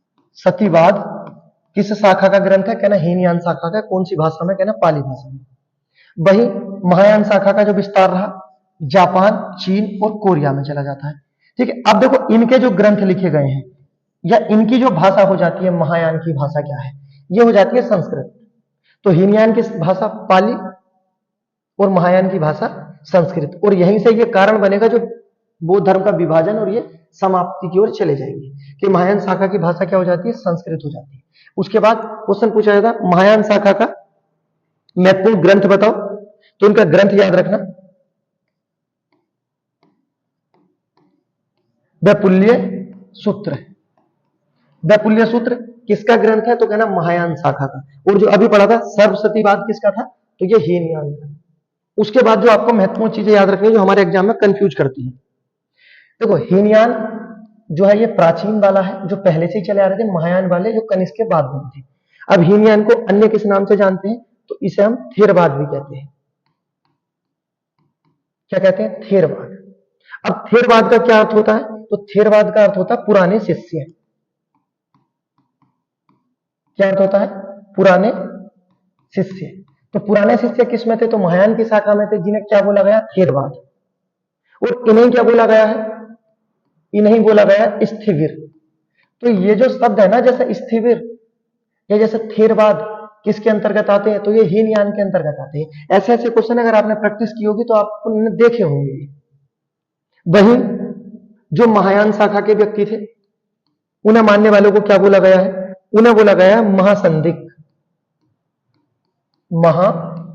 सर्वसतीवाद किस शाखा का ग्रंथ है? कहना हीनयान शाखा का। कौन सी भाषा में? कहना पाली भाषा में। वही महायान शाखा का जो विस्तार रहा जापान, चीन और कोरिया में चला जाता है। ठीक है, अब देखो इनके जो ग्रंथ लिखे गए हैं या इनकी जो भाषा हो जाती है, महायान की भाषा क्या है? ये हो जाती है संस्कृत। तो हीनयान की भाषा पाली और महायान की भाषा संस्कृत। और यहीं से ये कारण बनेगा जो बौद्ध धर्म का विभाजन और ये समाप्ति की ओर चले जाएंगे कि महायान शाखा की भाषा क्या हो जाती है? संस्कृत हो जाती है। उसके बाद क्वेश्चन पूछा जाता महायान शाखा का महत्वपूर्ण ग्रंथ बताओ, तो उनका ग्रंथ याद रखना वैपुल्य सूत्र। वैपुल्य सूत्र किसका ग्रंथ है? तो कहना महायान शाखा का। और जो अभी पढ़ा था सर्वसतीवाद किसका था? तो ये हीनयान का। उसके बाद जो आपको महत्वपूर्ण चीजें याद रखनी है जो हमारे एग्जाम में कंफ्यूज करती है, देखो हीनयान जो है ये प्राचीन वाला है जो पहले से ही चले आ रहे थे, महायान वाले जो कनिष्क के बाद बने थे। अब हीनयान को अन्य किस नाम से जानते हैं? तो इसे हम थेरवाद भी कहते हैं। क्या कहते हैं? थेरवाद। अब थेरवाद का क्या अर्थ होता है? तो थेरवाद का अर्थ होता है पुराने शिष्य। क्या अर्थ होता है? पुराने शिष्य। तो पुराने शिष्य किस में थे? तो महायान की शाखा में थे, जिन्हें क्या बोला गया? थेरवाद। और इन्हें क्या बोला गया है? इन्हें बोला गया है स्थिविर। तो ये जो शब्द है ना, जैसे स्थिविर या जैसे थेरवाद, किसके अंतर्गत आते हैं? तो ये हीनयान के अंतर्गत आते हैं। ऐसे ऐसे क्वेश्चन अगर आपने प्रैक्टिस की होगी तो आपने देखे होंगे। वहीं जो महायान शाखा के व्यक्ति थे, उन्हें मानने वालों को क्या बोला गया है? उन्हें बोला गया है महासंदिग्ध। महासंदिग्ध।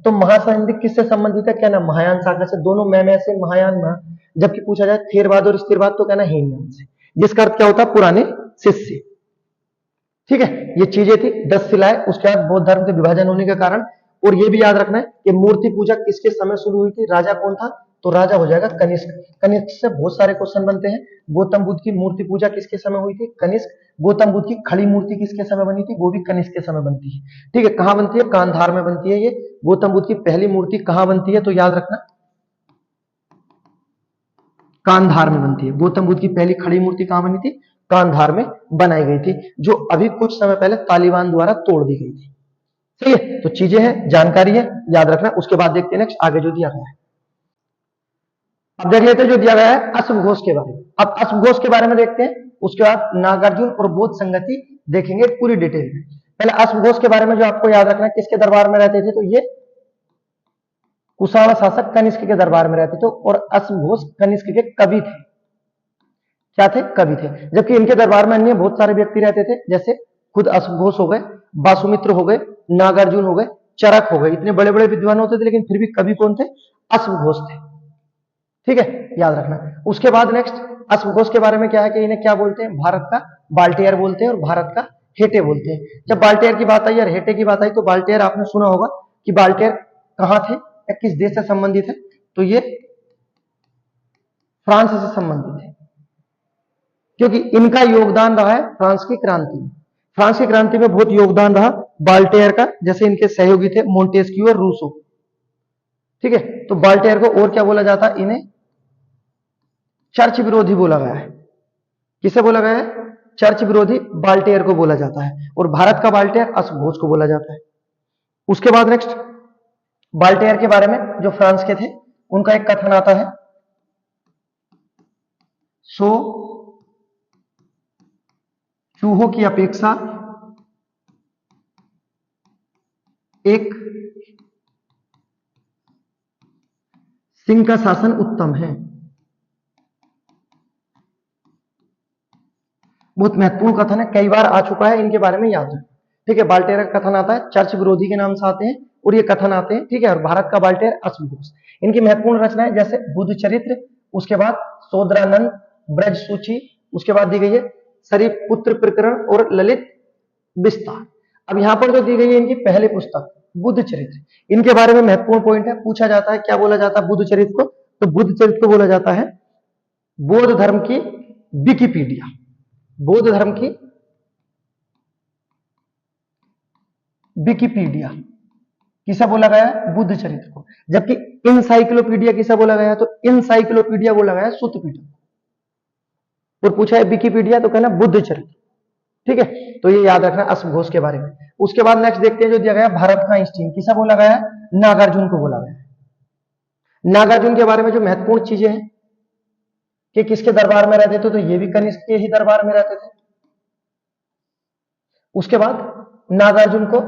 तो महासंदिग्ध किससे संबंधित है? क्या ना महायान शाखा से। दोनों में से महायान में। जबकि पूछा जाए थेरवाद और स्थिरवाद तो क्या ना हीनयान से, जिसका अर्थ क्या होता है? पुराने शिष्य। ठीक है, ये चीजें थी 10 शिलाएं। उसके बाद बौद्ध धर्म के विभाजन होने के कारण। और ये भी याद रखना है कि मूर्ति पूजा किसके समय शुरू हुई थी? राजा कौन था? तो राजा हो जाएगा कनिष्क। कनिष्क से बहुत सारे क्वेश्चन बनते हैं। गौतम बुद्ध की मूर्ति पूजा किसके समय हुई थी? कनिष्क। गौतम बुद्ध की खड़ी मूर्ति किसके समय बनी थी? वो भी कनिष्क के समय बनती है। ठीक है, कहां बनती है? कांधार में बनती है। ये गौतम बुद्ध की पहली मूर्ति कहां बनती है? तो याद रखना, कांधार में बनती है। गौतम बुद्ध की पहली खड़ी मूर्ति कहां बनी थी? कांधार में बनाई गई थी, जो अभी कुछ समय पहले तालिबान द्वारा तोड़ दी गई थी। सही है, तो चीजें हैं, जानकारी है, याद रखना। उसके बाद देखते हैं नेक्स्ट आगे जो दिया गया है। अब देख लेते हैं जो दिया गया है अश्वघोष के बारे में। अब अश्वघोष के बारे में देखते हैं, उसके बाद नागार्जुन और बौद्ध संगति देखेंगे पूरी डिटेल में। पहले अश्वघोष के बारे में जो आपको याद रखना है, किसके दरबार में रहते थे? तो ये कुशाण शासक कनिष्क के दरबार में रहते थे। और अश्वघोष कनिष्क के कवि थे। क्या थे? कवि थे। जबकि इनके दरबार में अन्य बहुत सारे व्यक्ति रहते थे, जैसे खुद अश्वघोष हो गए, वासुमित्र हो गए, नागार्जुन हो गए, चरक हो गए। इतने बड़े बड़े विद्वान होते थे, लेकिन फिर भी कवि कौन थे? अश्वघोष थे। ठीक है, याद रखना। उसके बाद नेक्स्ट अश्वघोष के बारे में क्या है कि इन्हें क्या बोलते हैं? भारत का बाल्टेयर बोलते हैं और भारत का हेटे बोलते हैं। जब बाल्टेयर की बात आई और हेटे की बात आई, तो बाल्टेयर आपने सुना होगा कि बाल्टेयर कहां थे या किस देश से संबंधित है? तो ये फ्रांस से संबंधित है, क्योंकि इनका योगदान रहा है फ्रांस की क्रांति में। फ्रांस की क्रांति में बहुत योगदान रहा बाल्टेयर का, जैसे इनके सहयोगी थे मोंटेस्क्यू और रूसो। ठीक है, तो बाल्टेयर को और क्या बोला जाता है? इन्हें चर्च विरोधी बोला गया है। किसे बोला गया है? चर्च विरोधी बाल्टेयर को बोला जाता है। और भारत का बाल्टेयर अश्वघोष को बोला जाता है। उसके बाद नेक्स्ट बाल्टेयर के बारे में, जो फ्रांस के थे, उनका एक कथन आता है, सो चूहों की अपेक्षा एक सिंह का शासन उत्तम है। बहुत महत्वपूर्ण कथन है, कई बार आ चुका है, इनके बारे में याद रखें। ठीक है, बाल्टेयर का कथन आता है, चर्च विरोधी के नाम से आते हैं और ये कथन आते हैं। ठीक है, और भारत का बाल्टेयर अश्वघोष। इनकी महत्वपूर्ण रचनाएं जैसे बुद्ध चरित्र, उसके बाद शोधरानंद, ब्रज सूची, उसके बाद दी गई है शरीपुत्र प्रकरण और ललित विस्तार। अब यहां पर जो दी गई है इनकी पहली पुस्तक बुद्ध चरित्र, इनके बारे में महत्वपूर्ण पॉइंट है, पूछा जाता है क्या बोला जाता है बुद्ध चरित्र को? तो बुद्ध चरित्र को बोला जाता है बौद्ध धर्म की विकिपीडिया। बौद्ध धर्म की विकिपीडिया किसे बोला गया है? बुद्ध चरित्र को। जबकि इनसाइक्लोपीडिया किसे बोला गया है? तो इनसाइक्लोपीडिया बोला गया है सुत्त पिटक। और पूछा है विकिपीडिया, तो कहना बुद्ध चरित्र। ठीक है, तो ये याद रखना अश्वघोष के बारे में। उसके बाद नेक्स्ट देखते हैं जो दिया गया भारत का आइंस्टीन, किसे बोला गया है? नागार्जुन को बोला गया है। नागार्जुन के बारे में जो महत्वपूर्ण चीजें हैं कि किसके दरबार में रहते थे? तो ये भी कनिष्क के ही दरबार में रहते थे। उसके बाद नागार्जुन को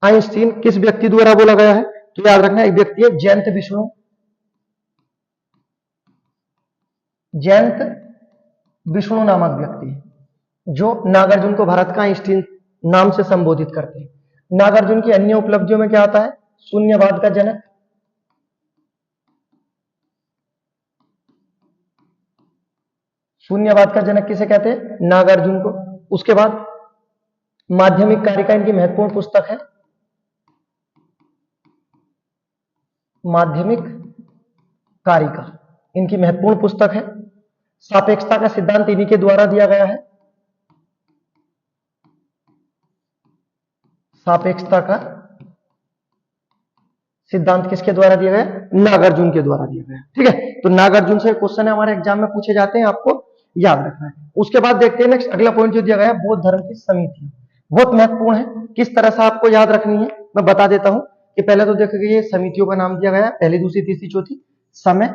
आइंस्टीन किस व्यक्ति द्वारा बोला गया है? तो याद रखना एक व्यक्ति है जयंत विष्णु। जयंत विष्णु नामक व्यक्ति है जो नागार्जुन को भारत का आइंस्टीन नाम से संबोधित करते हैं। नागार्जुन की अन्य उपलब्धियों में क्या आता है? शून्यवाद का जनक, शून्यवाद का जनक किसे कहते हैं? नागार्जुन को। उसके बाद माध्यमिक कारिका इनकी महत्वपूर्ण पुस्तक है। माध्यमिक कारिका इनकी महत्वपूर्ण पुस्तक है। सापेक्षता का सिद्धांत इन्हीं के द्वारा दिया गया है। सापेक्षता का सिद्धांत किसके द्वारा दिया गया? नागार्जुन के द्वारा दिया गया। ठीक है, तो नागार्जुन से क्वेश्चन है हमारे एग्जाम में पूछे जाते हैं आपको याद रखना है। उसके बाद देखते हैं नेक्स्ट अगला पॉइंट जो दिया गया है बौद्ध धर्म की समिति, बहुत महत्वपूर्ण है, किस तरह से आपको याद रखनी है मैं बता देता हूं कि पहले तो देखिए ये समितियों का नाम दिया गया, पहली दूसरी तीसरी चौथी, समय,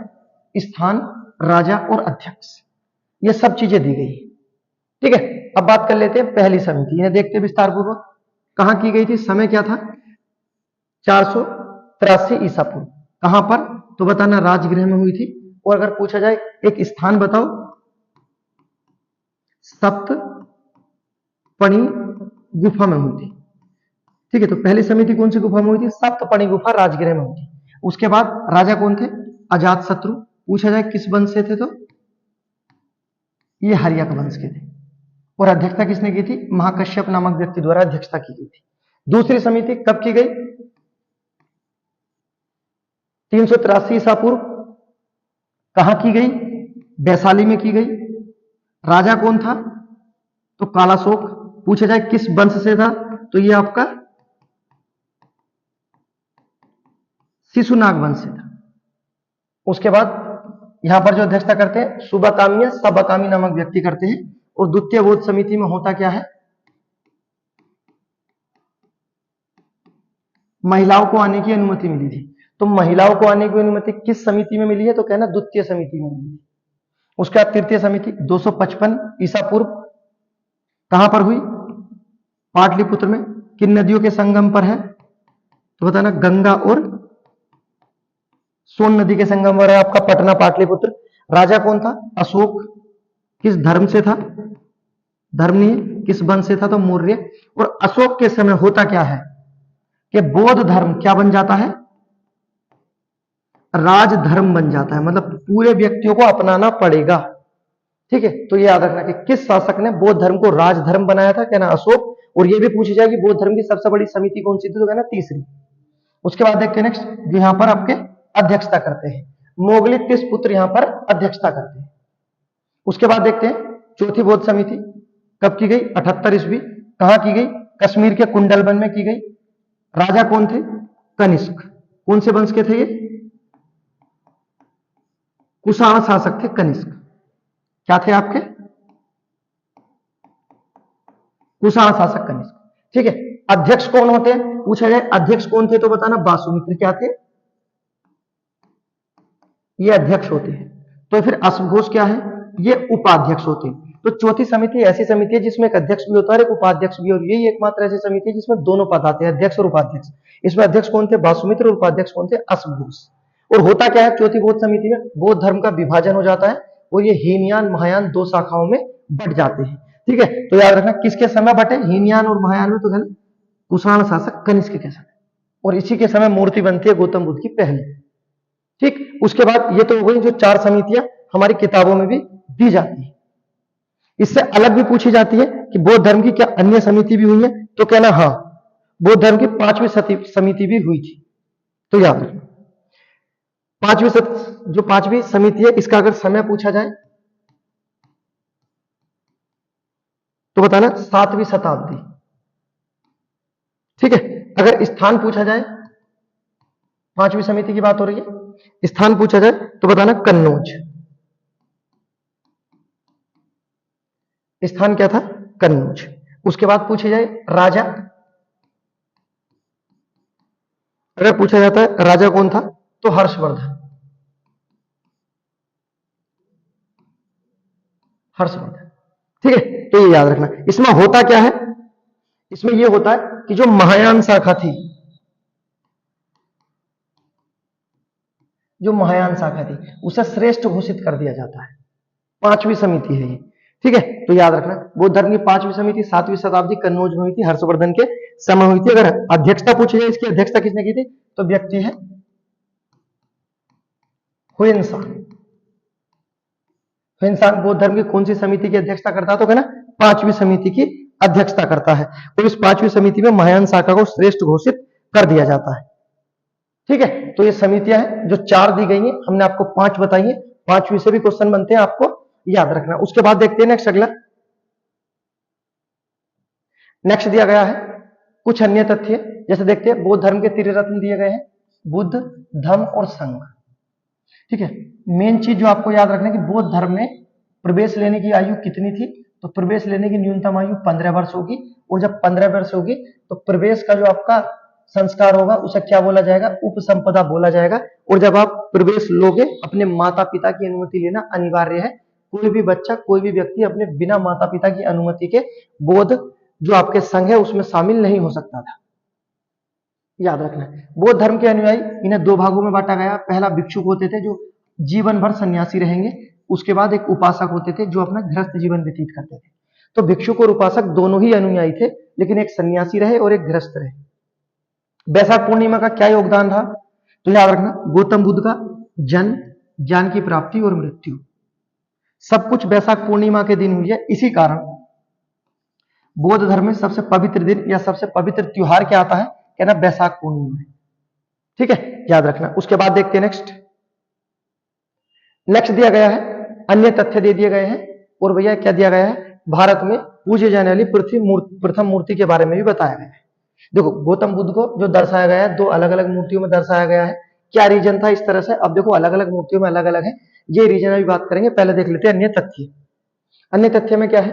स्थान, राजा और अध्यक्ष, ये सब चीजें दी गई। ठीक है, अब बात कर लेते हैं पहली समिति, इन्हें देखते हैं विस्तार पूर्वक। कहां की गई थी, समय क्या था, 483 ईसा पूर्व। कहां पर, तो बताना राजगृह में हुई थी। और अगर पूछा जाए एक स्थान बताओ, सप्तपणी गुफा में हुई थी। ठीक है, तो पहली समिति कौन सी गुफा में हुई थी, सप्तपणी गुफा राजगृह में हुई थी। उसके बाद राजा कौन थे, अजात शत्रु। पूछा जाए किस वंश से थे, तो ये हर्यक वंश के थे। और अध्यक्षता किसने की थी, महाकश्यप नामक व्यक्ति द्वारा अध्यक्षता की गई थी। दूसरी समिति कब की गई, 383 ईसा पूर्व। कहां की गई, वैशाली में की गई। राजा कौन था, तो कालाशोक। पूछा जाए किस वंश से था, तो ये आपका शिशुनाग वंश से था। उसके बाद यहां पर जो अध्यक्षता करते हैं सुबकामी या सबकामी नामक व्यक्ति करते हैं। और द्वितीय बौद्ध समिति में होता क्या है, महिलाओं को आने की अनुमति मिली थी। तो महिलाओं को आने की अनुमति किस समिति में मिली है, तो कहना द्वितीय समिति में मिली थी। उसके बाद तृतीय समिति 255 ईसा पूर्व। कहां पर हुई, पाटलिपुत्र में। किन नदियों के संगम पर है, तो बताना गंगा और सोन नदी के संगम पर है आपका पटना पाटलिपुत्र। राजा कौन था, अशोक। किस धर्म से था, धर्म नहीं, किस वंश से था, तो मौर्य। और अशोक के समय होता क्या है कि बौद्ध धर्म क्या बन जाता है, राजधर्म बन जाता है, मतलब पूरे व्यक्तियों को अपनाना पड़ेगा। ठीक है, तो ये याद रखना कि किस शासक ने बौद्ध धर्म को राजधर्म बनाया था, कहना अशोक। और ये भी पूछी जाएगी बौद्ध धर्म की सबसे बड़ी समिति कौन सी थी, तो कहना तीसरी। उसके बाद देखते हैं नेक्स्ट, जो यहां पर आपके अध्यक्षता करते हैं मोगली पुत्र यहां पर अध्यक्षता करते हैं। उसके बाद देखते हैं चौथी बौद्ध समिति कब की गई, 78 ईस्वी। कहां की गई, कश्मीर के कुंडलबन में की गई। राजा कौन थे, कनिष्क। कौन से वंश के थे ये, कुषाण शासक थे कनिष्क। क्या थे आपके, कुषाण शासक कनिष्क। ठीक है, अध्यक्ष कौन होते हैं, पूछा जाए अध्यक्ष कौन थे, तो बताना वासुमित्र। क्या थे, ये अध्यक्ष होते हैं। तो फिर अश्वघोष क्या है, ये उपाध्यक्ष होते हैं। तो चौथी समिति ऐसी समिति है जिसमें एक अध्यक्ष भी होता है, एक उपाध्यक्ष भी। और यही एकमात्र ऐसी समिति है जिसमें दोनों पद आते हैं, अध्यक्ष और उपाध्यक्ष। इसमें अध्यक्ष कौन थे, वासुमित्र, और उपाध्यक्ष कौन थे, अश्वघोष। और होता क्या है चौथी बौद्ध समिति में, बौद्ध धर्म का विभाजन हो जाता है और ये हीनयान महायान दो शाखाओं में बट जाते हैं। ठीक है, तो याद रखना किसके समय बटे, हीनयान और महायान में, तो कुषाण शासक कनिष्क के समय। और इसी के समय मूर्ति बनती है गौतम बुद्ध की पहली। ठीक, उसके बाद ये तो हो गई जो चार समितियां हमारी किताबों में भी दी जाती है। इससे अलग भी पूछी जाती है कि बौद्ध धर्म की क्या अन्य समिति भी हुई है, तो कहना हाँ, बौद्ध धर्म की 5वीं समिति भी हुई थी। तो याद रखना जो 5वीं समिति है, इसका अगर समय पूछा जाए तो बताना 7वीं शताब्दी। ठीक है, अगर स्थान पूछा जाए, 5वीं समिति की बात हो रही है, स्थान पूछा जाए तो बताना कन्नौज। स्थान क्या था, कन्नौज। उसके बाद पूछे जाए राजा, अगर पूछा जाता है राजा कौन था, तो हर्षवर्धन। हर्षवर्धन। ठीक है, तो ये याद रखना। इसमें होता क्या है, इसमें ये होता है कि जो महायान शाखा थी, जो महायान शाखा थी उसे श्रेष्ठ घोषित कर दिया जाता है। 5वीं समिति है ये। ठीक है, तो याद रखना बौद्ध धर्म की 5वीं समिति 7वीं शताब्दी कन्नौज में हुई थी, हर्षवर्धन के समय हुई थी। अगर अध्यक्षता पूछी जाए, इसकी अध्यक्षता किसने की थी, तो व्यक्ति है हुएनसांग। हुएनसांग बौद्ध धर्म की कौन सी समिति की अध्यक्षता करता है, तो कहना 5वीं समिति की अध्यक्षता करता है। और इस 5वीं समिति में महायान शाखा को श्रेष्ठ घोषित कर दिया जाता है। ठीक है, तो ये समितियां हैं जो 4 दी गई हैं, हमने आपको 5 बताई है। 5वीं से भी क्वेश्चन बनते हैं, आपको याद रखना। उसके बाद देखते हैं नेक्स्ट अगला। नेक्स्ट दिया गया है कुछ अन्य तथ्य, जैसे देखते हैं बौद्ध धर्म के त्रिरत्न दिए गए हैं, बुद्ध, धम्म और संघ। ठीक है, मेन चीज जो आपको याद रखना है कि बौद्ध धर्म ने प्रवेश लेने की आयु कितनी थी? तो प्रवेश लेने की न्यूनतम आयु 15 वर्ष होगी, और जब 15 वर्ष होगी तो प्रवेश का जो आपका संस्कार होगा उसे क्या बोला जाएगा? उपसंपदा बोला जाएगा। और जब आप प्रवेश लोगे, अपने माता पिता की अनुमति लेना अनिवार्य है। कोई भी बच्चा, कोई भी व्यक्ति अपने बिना माता पिता की अनुमति के बौद्ध जो आपके संघ है उसमें शामिल नहीं हो सकता था, याद रखना। बौद्ध धर्म के अनुयायी, इन्हें दो भागों में बांटा गया। पहला भिक्षुक होते थे जो जीवन भर सन्यासी रहेंगे, उसके बाद एक उपासक होते थे जो अपना गृहस्थ जीवन व्यतीत करते थे। तो भिक्षुक और उपासक दोनों ही अनुयायी थे, लेकिन एक सन्यासी रहे और एक गृहस्थ रहे। वैशाख पूर्णिमा का क्या योगदान रहा? तो याद रखना, गौतम बुद्ध का जन्म, ज्ञान की प्राप्ति और मृत्यु, सब कुछ वैशाख पूर्णिमा के दिन हुई है। इसी कारण बौद्ध धर्म में सबसे पवित्र दिन या सबसे पवित्र त्योहार क्या आता है? कहना वैशाख पूर्णिमा है। ठीक है, याद रखना। उसके बाद देखते हैं नेक्स्ट दिया गया है, अन्य तथ्य दे दिए गए हैं। और भैया क्या दिया गया है? भारत में पूजे जाने वाली प्रथम मूर्ति के बारे में भी बताया गया है। देखो, गौतम बुद्ध को जो दर्शाया गया है, दो अलग अलग मूर्तियों में दर्शाया गया है। क्या रीजन था इस तरह से? अब देखो, अलग अलग मूर्तियों में अलग अलग है, ये रीजन अभी बात करेंगे। पहले देख लेते हैं अन्य तथ्य। अन्य तथ्य में क्या है?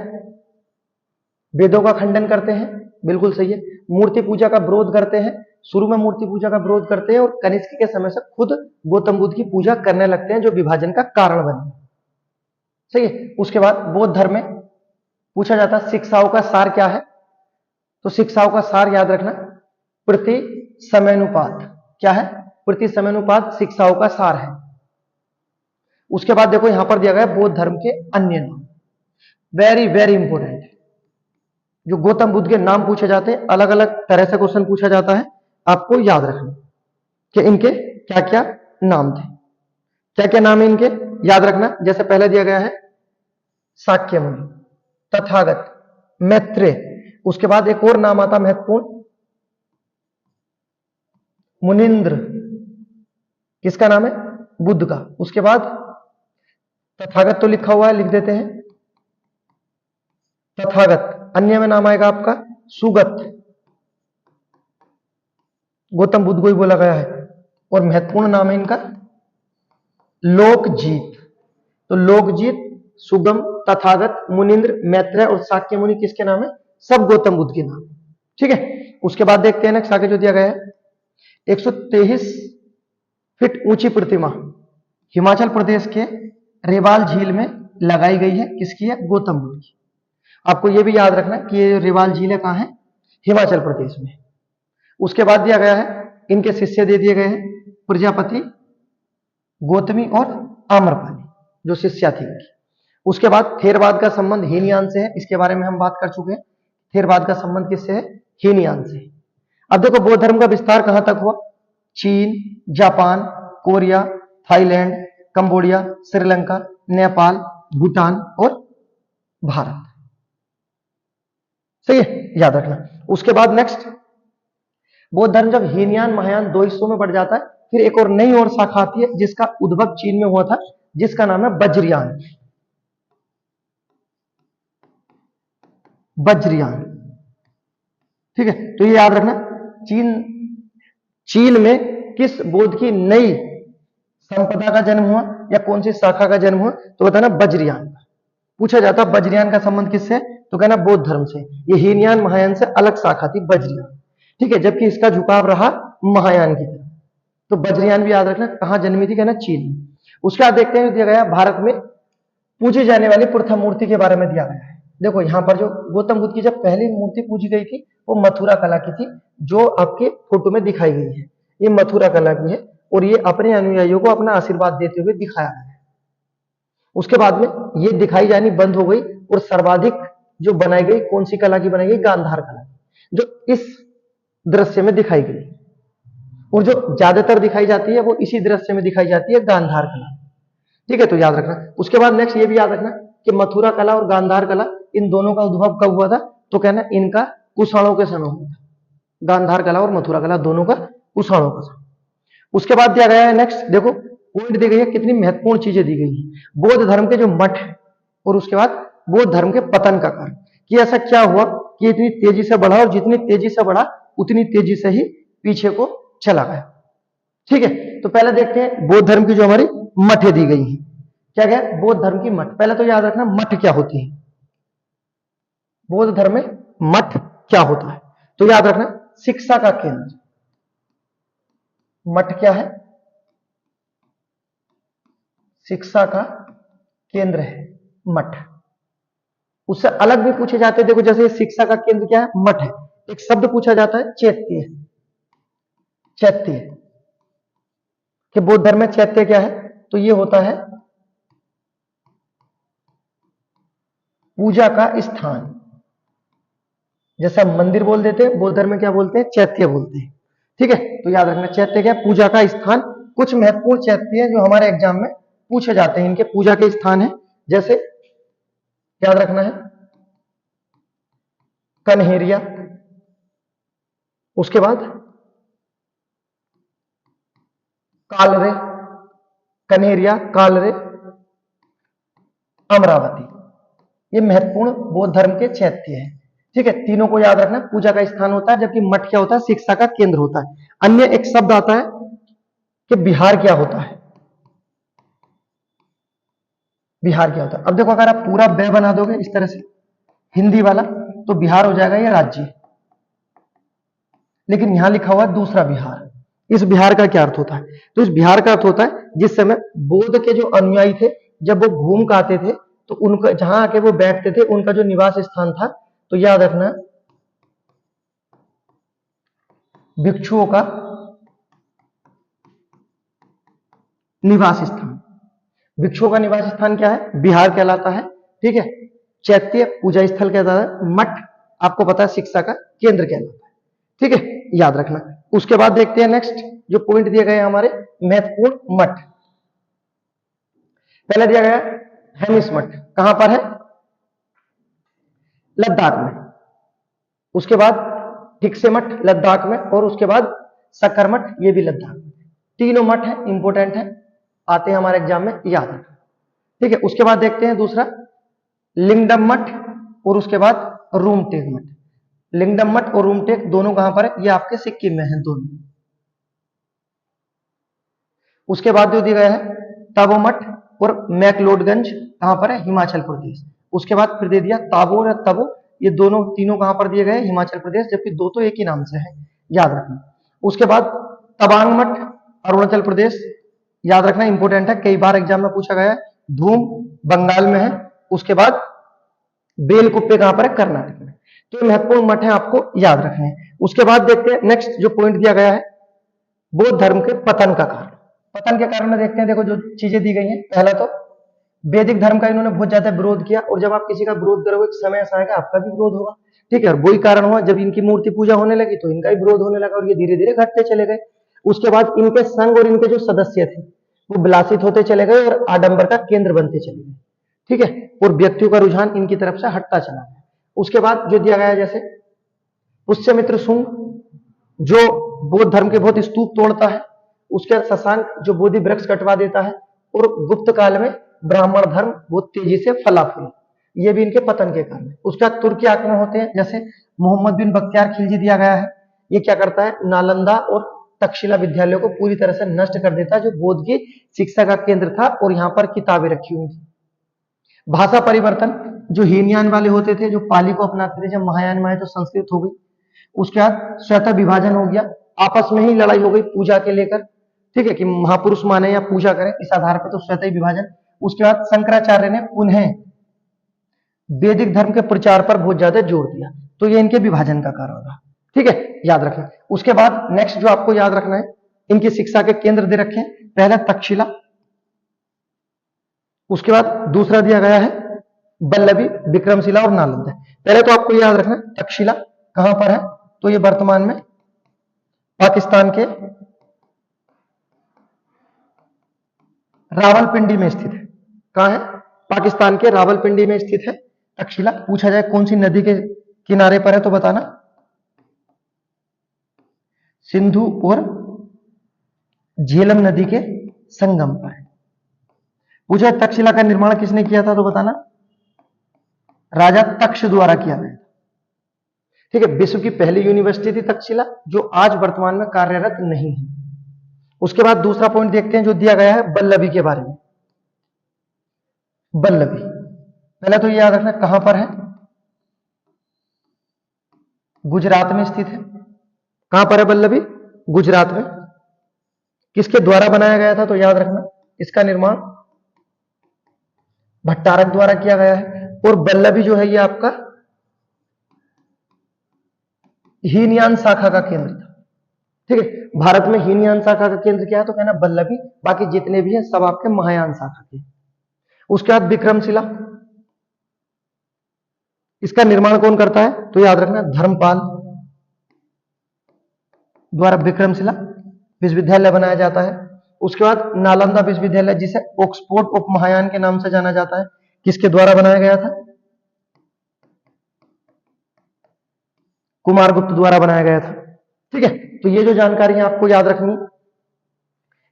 वेदों का खंडन करते हैं, बिल्कुल सही है। मूर्ति पूजा का विरोध करते हैं, शुरू में मूर्ति पूजा का विरोध करते हैं और कनिष्क के समय से खुद गौतम बुद्ध की पूजा करने लगते हैं, जो विभाजन का कारण बने। सही है। उसके बाद बौद्ध धर्म में पूछा जाता है शिक्षाओं का सार क्या है? तो शिक्षाओं का सार याद रखना, प्रति समयानुपात। क्या है? प्रति समयानुपात शिक्षाओं का सार है। उसके बाद देखो यहां पर दिया गया बौद्ध धर्म के अन्य नाम, वेरी वेरी इंपोर्टेंट। जो गौतम बुद्ध के नाम पूछे जाते हैं, अलग अलग तरह से क्वेश्चन पूछा जाता है, आपको याद रखना कि इनके क्या क्या नाम थे। क्या क्या नाम है इनके? याद रखना, जैसे पहले दिया गया है शाक्य मुनि, तथागत, मैत्रेय। उसके बाद एक और नाम आता महत्वपूर्ण, मुनिंद्र। किसका नाम है? बुद्ध का। उसके बाद तथागत तो लिखा हुआ है, लिख देते हैं तथागत। अन्य में नाम आएगा आपका सुगत, गौतम बुद्ध को ही बोला गया है। और महत्वपूर्ण नाम है इनका लोकजीत। तो लोकजीत, सुगम, तथागत, मुनिंद्र, मैत्रेय और शाक्य मुनि किसके नाम है? सब गौतम बुद्ध के नाम। ठीक है। उसके बाद देखते हैं नेक्स्ट आगे जो दिया गया है, 123 फीट ऊंची प्रतिमा हिमाचल प्रदेश के रेवाल झील में लगाई गई है। किसकी है? गौतम बुद्ध की। आपको यह भी याद रखना कि ये रेवाल झील है कहां है? हिमाचल प्रदेश में। उसके बाद दिया गया है, इनके शिष्य दे दिए गए हैं, प्रजापति, गौतमी और आम्रपाली, जो शिष्या थी इनकी। उसके बाद थेरवाद का संबंध हीनयान से है, इसके बारे में हम बात कर चुके हैं। थेरवाद का संबंध किससे है? हीनयान से। अब देखो बौद्ध धर्म का विस्तार कहां तक हुआ? चीन, Japan, Korea, Thailand, Cambodia, Sri Lanka, Nepal, Bhutan और भारत। सही है, याद रखना। उसके बाद नेक्स्ट, बौद्ध धर्म जब हीनयान महायान दो हिस्सों में बढ़ जाता है, फिर एक और नई और शाखा आती है जिसका उद्भव चीन में हुआ था, जिसका नाम है वज्रयान। वज्रयान, ठीक है। तो ये याद रखना, चीन में किस बौद्ध की नई संपदा का जन्म हुआ या कौन सी शाखा का जन्म हुआ? तो बताना वज्रयान। पूछा जाता वज्रयान का संबंध किससे? तो कहना बौद्ध धर्म से। ये हीनयान महायान से अलग शाखा थी वज्रयान, ठीक है, जबकि इसका झुकाव रहा महायान की तरफ। तो वज्रयान भी याद रखना कहां जन्मी थी? कहना चीन में। उसके बाद देखते हैं दिया गया भारत में पूजी जाने वाली प्रथम मूर्ति के बारे में दिया गया है। देखो यहां पर जो गौतम बुद्ध की जब पहली मूर्ति पूजी गई थी वो मथुरा कला की थी, जो आपके फोटो में दिखाई गई है। ये मथुरा कला की है और ये अपने अनुयायियों को अपना आशीर्वाद देते हुए दिखाया है। उसके बाद में ये दिखाई जानी बंद हो गई और सर्वाधिक जो बनाई गई कौन सी कला की बनाई गई? गांधार कला, जो इस दृश्य में दिखाई गई। और जो ज्यादातर दिखाई जाती है वो इसी दृश्य में दिखाई जाती है, गांधार कला। ठीक है, तो याद रखना। उसके बाद नेक्स्ट ये भी याद रखना कि मथुरा कला और गांधार कला इन दोनों का उद्भव कब हुआ था? तो कहना इनका कुषाणों के समय हुआ था। गांधार कला और मथुरा कला दोनों का कुषाणों का समय। उसके बाद दिया गया है नेक्स्ट, देखो पॉइंट दी गई है, कितनी महत्वपूर्ण चीजें दी गई है। बौद्ध धर्म के जो मठ और उसके बाद बौद्ध धर्म के पतन का कारण, कि ऐसा क्या हुआ कि इतनी तेजी से बढ़ा और जितनी तेजी से बढ़ा उतनी तेजी से ही पीछे को चला गया। ठीक है, तो पहले देखते हैं बौद्ध धर्म की जो हमारी मठे दी गई है। क्या गया, बौद्ध धर्म की मठ। पहले तो याद रखना मठ क्या होती है, बौद्ध धर्म में मठ क्या होता है। तो याद रखना शिक्षा का केंद्र, मठ क्या है, शिक्षा का केंद्र है मठ। उससे अलग भी पूछे जाते हैं, देखो जैसे शिक्षा का केंद्र क्या है, मठ है। एक शब्द पूछा जाता है चैत्य, चैत्य कि बौद्ध धर्म में चैत्य क्या है, तो ये होता है पूजा का स्थान। जैसे हम मंदिर बोल देते हैं, बौद्ध धर्म में क्या बोलते हैं, चैत्य बोलते हैं। ठीक है, तो याद रखना चैत्य क्या है, पूजा का स्थान। कुछ महत्वपूर्ण चैत्य जो हमारे एग्जाम में पूछे जाते हैं, इनके पूजा के स्थान है। जैसे याद रखना है कन्हेरिया, उसके बाद कालरे, कन्हेरिया, कालरे, अमरावती, ये महत्वपूर्ण बौद्ध धर्म के चैत्य हैं। ठीक है, तीनों को याद रखना, पूजा का स्थान होता है, जबकि मठ क्या होता है, शिक्षा का केंद्र होता है। अन्य एक शब्द आता है कि बिहार क्या होता है, बिहार क्या होता है। अब देखो अगर आप पूरा ब बना दोगे इस तरह से हिंदी वाला, तो बिहार हो जाएगा ये राज्य, लेकिन यहां लिखा हुआ है दूसरा बिहार। इस बिहार का क्या अर्थ होता है, तो इस बिहार का अर्थ होता है जिस समय बौद्ध के जो अनुयायी थे, जब वो घूम के आते थे, तो उनका जहां आके वो बैठते थे, उनका जो निवास स्थान था, तो याद रखना भिक्षुओं का निवास स्थान। भिक्षुओं का निवास स्थान क्या है, बिहार कहलाता है। ठीक है, चैत्य पूजा स्थल कहलाता है, मठ आपको पता है शिक्षा का केंद्र कहलाता है। ठीक है, याद रखना। उसके बाद देखते हैं नेक्स्ट जो पॉइंट दिए गए हमारे महत्वपूर्ण मठ। पहले दिया गया हेमिस मठ, कहां पर है, लद्दाख में। उसके बाद ठिकसे मठ लद्दाख में, और उसके बाद सक्कर मठ, ये भी लद्दाख में। तीनों मठ है, इंपोर्टेंट है, आते हैं हमारे एग्जाम में, याद रखना। ठीक है, उसके बाद देखते हैं दूसरा लिंगडम मठ, और उसके बाद रूमटेक मठ। लिंगडम मठ और रूमटेक दोनों कहां पर है, ये आपके सिक्किम में है दोनों। उसके बाद जो दिया गया है ताबो मठ और मैकलोडगंज, कहां पर है, हिमाचल प्रदेश। उसके बाद फिर दे दिया ताबो और तबो, ये दोनों तीनों कहां पर दिए गए, हिमाचल प्रदेश, जबकि दो तो एक ही नाम से है, याद रखना। उसके बाद तवांग मठ अरुणाचल प्रदेश, याद रखना इंपोर्टेंट है, कई बार एग्जाम में पूछा गया है। धूम बंगाल में है। उसके बाद बेलकुप्पे कहां पर है, कर्नाटक में। तो महत्वपूर्ण मठ है, आपको याद रखने हैं। उसके बाद देखते हैं नेक्स्ट जो पॉइंट दिया गया है बौद्ध धर्म के पतन का कारण। पतन के कारण में देखते हैं, देखो जो चीजें दी गई हैं, पहला तो वैदिक धर्म का इन्होंने बहुत ज्यादा विरोध किया, और जब आप किसी का विरोध करोगे एक समय ऐसा आएगा आपका भी विरोध होगा। ठीक है, और वही कारण हुआ जब इनकी मूर्ति पूजा होने लगी तो इनका भी विरोध होने लगा, और ये धीरे धीरे घटते चले गए। उसके बाद इनके संघ और इनके जो सदस्य थे वो विलासित होते चले गए और आडंबर का केंद्र बनते चले गए। ठीक है, और व्यक्तियों का रुझान इनकी तरफ से हटता चला गया। उसके बाद जो दिया गया जैसे पुष्यमित्र शुंग जो बौद्ध धर्म के बहुत स्तूप तोड़ता है, उसके बाद शशांक जो बोधि वृक्ष कटवा देता है, और गुप्त काल में ब्राह्मण धर्म बहुत तेजी से फला फूला, ये भी इनके पतन के कारण है। उसके बाद तुर्की आक्रमण होते हैं, जैसे मोहम्मद बिन बख्तियार खिलजी दिया गया है, ये क्या करता है, नालंदा और तक्षशिला विद्यालयों को पूरी तरह से नष्ट कर देता है, जो बौद्ध की शिक्षा का केंद्र था, और यहाँ पर किताबें रखी हुई थी। भाषा परिवर्तन, जो हीनयान वाले होते थे, जो पाली को अपनाते थे, जब महायान में आए तो संस्कृत हो गई। उसके बाद स्वतः विभाजन हो गया, आपस में ही लड़ाई हो गई पूजा के लेकर। ठीक है, कि महापुरुष माने या पूजा करें, इस आधार पर तो स्वतः ही विभाजन। उसके बाद शंकराचार्य ने उन्हें वैदिक धर्म के प्रचार पर बहुत ज्यादा जोर दिया, तो ये इनके विभाजन का कारण रहा। ठीक है, याद रखना। उसके बाद नेक्स्ट जो आपको याद रखना है, इनकी शिक्षा के केंद्र दे रखे हैं, पहला तक्षशिला, उसके बाद दूसरा दिया गया है वल्लभी, विक्रमशिला और नालंदा। पहले तो आपको याद रखना तक्षशिला कहां पर है, तो ये वर्तमान में पाकिस्तान के रावलपिंडी में स्थित है। कहां है, पाकिस्तान के रावलपिंडी में स्थित है तक्षशिला। पूछा जाए कौन सी नदी के किनारे पर है, तो बताना सिंधु और झेलम नदी के संगम पर है। पूछा तक्षशिला का निर्माण किसने किया था, तो बताना राजा तक्ष द्वारा किया गया। ठीक है, विश्व की पहली यूनिवर्सिटी थी तक्षशिला, जो आज वर्तमान में कार्यरत नहीं है। उसके बाद दूसरा पॉइंट देखते हैं जो दिया गया है वल्लभी के बारे में। बल्लभी। पहले तो ये याद रखना कहां पर है, गुजरात में स्थित है। कहां पर है बल्लभी, गुजरात में। किसके द्वारा बनाया गया था, तो याद रखना इसका निर्माण भट्टारक द्वारा किया गया है। और बल्लभी जो है ये आपका हीनयान शाखा का केंद्र था। ठीक है, भारत में हीनयान शाखा का केंद्र क्या है, तो कहना बल्लभी। बाकी जितने भी हैं सब आपके महायान शाखा के। उसके बाद विक्रमशिला, इसका निर्माण कौन करता है, तो याद रखना धर्मपाल द्वारा विक्रमशिला विश्वविद्यालय बनाया जाता है। उसके बाद नालंदा विश्वविद्यालय, जिसे ऑक्सफोर्ड ऑफ महायान के नाम से जाना जाता है, किसके द्वारा बनाया गया था, कुमारगुप्त द्वारा बनाया गया था। ठीक है, तो ये जो जानकारी है आपको याद रखनी।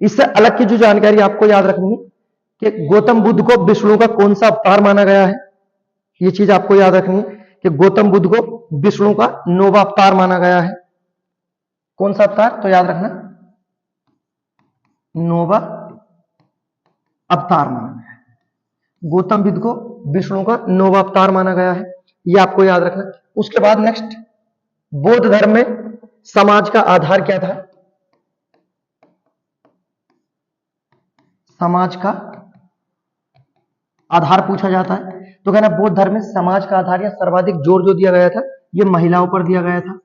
इससे अलग की जो जानकारी आपको याद रखनी है कि गौतम बुद्ध को विष्णु का कौन सा अवतार माना गया है, ये चीज आपको याद रखनी है कि गौतम बुद्ध को विष्णु का नौवां अवतार माना गया है। कौन सा अवतार, तो याद रखना नौवां अवतार माना गया है। गौतम बुद्ध को विष्णु का नौवां अवतार माना गया है, ये आपको याद रखना। उसके बाद नेक्स्ट, बौद्ध धर्म में समाज का आधार क्या था, समाज का आधार पूछा जाता है, तो कहना बौद्ध धर्म में समाज का आधार या सर्वाधिक जोर जो दिया गया था, ये महिलाओं पर दिया गया था।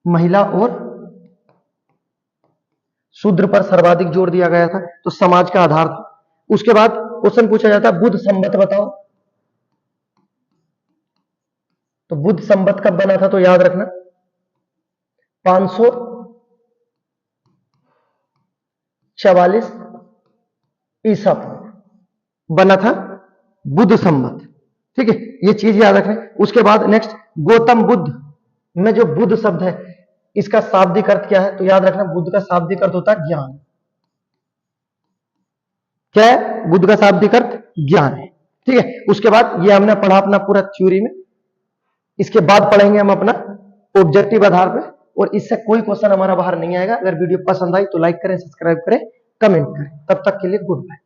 महिला और शूद्र पर सर्वाधिक जोर दिया गया था, तो समाज का आधार था। उसके बाद क्वेश्चन पूछा जाता है बुद्ध संवत बताओ, तो बुद्ध संवत कब बना था, तो याद रखना 544 ईसा पूर्व बना था बुद्ध संवत। ठीक है, ये चीज याद रखना। उसके बाद नेक्स्ट, गौतम बुद्ध में जो बुद्ध शब्द है इसका शाब्दिक अर्थ क्या है, तो याद रखना बुद्ध का शाब्दिक अर्थ होता है ज्ञान। क्या है, बुद्ध का शाब्दिक अर्थ ज्ञान है। ठीक है, उसके बाद ये हमने पढ़ा अपना पूरा थ्योरी में। इसके बाद पढ़ेंगे हम अपना ऑब्जेक्टिव आधार पे, और इससे कोई क्वेश्चन हमारा बाहर नहीं आएगा। अगर वीडियो पसंद आई तो लाइक करें, सब्सक्राइब करें, कमेंट करें। तब तक के लिए गुड बाय।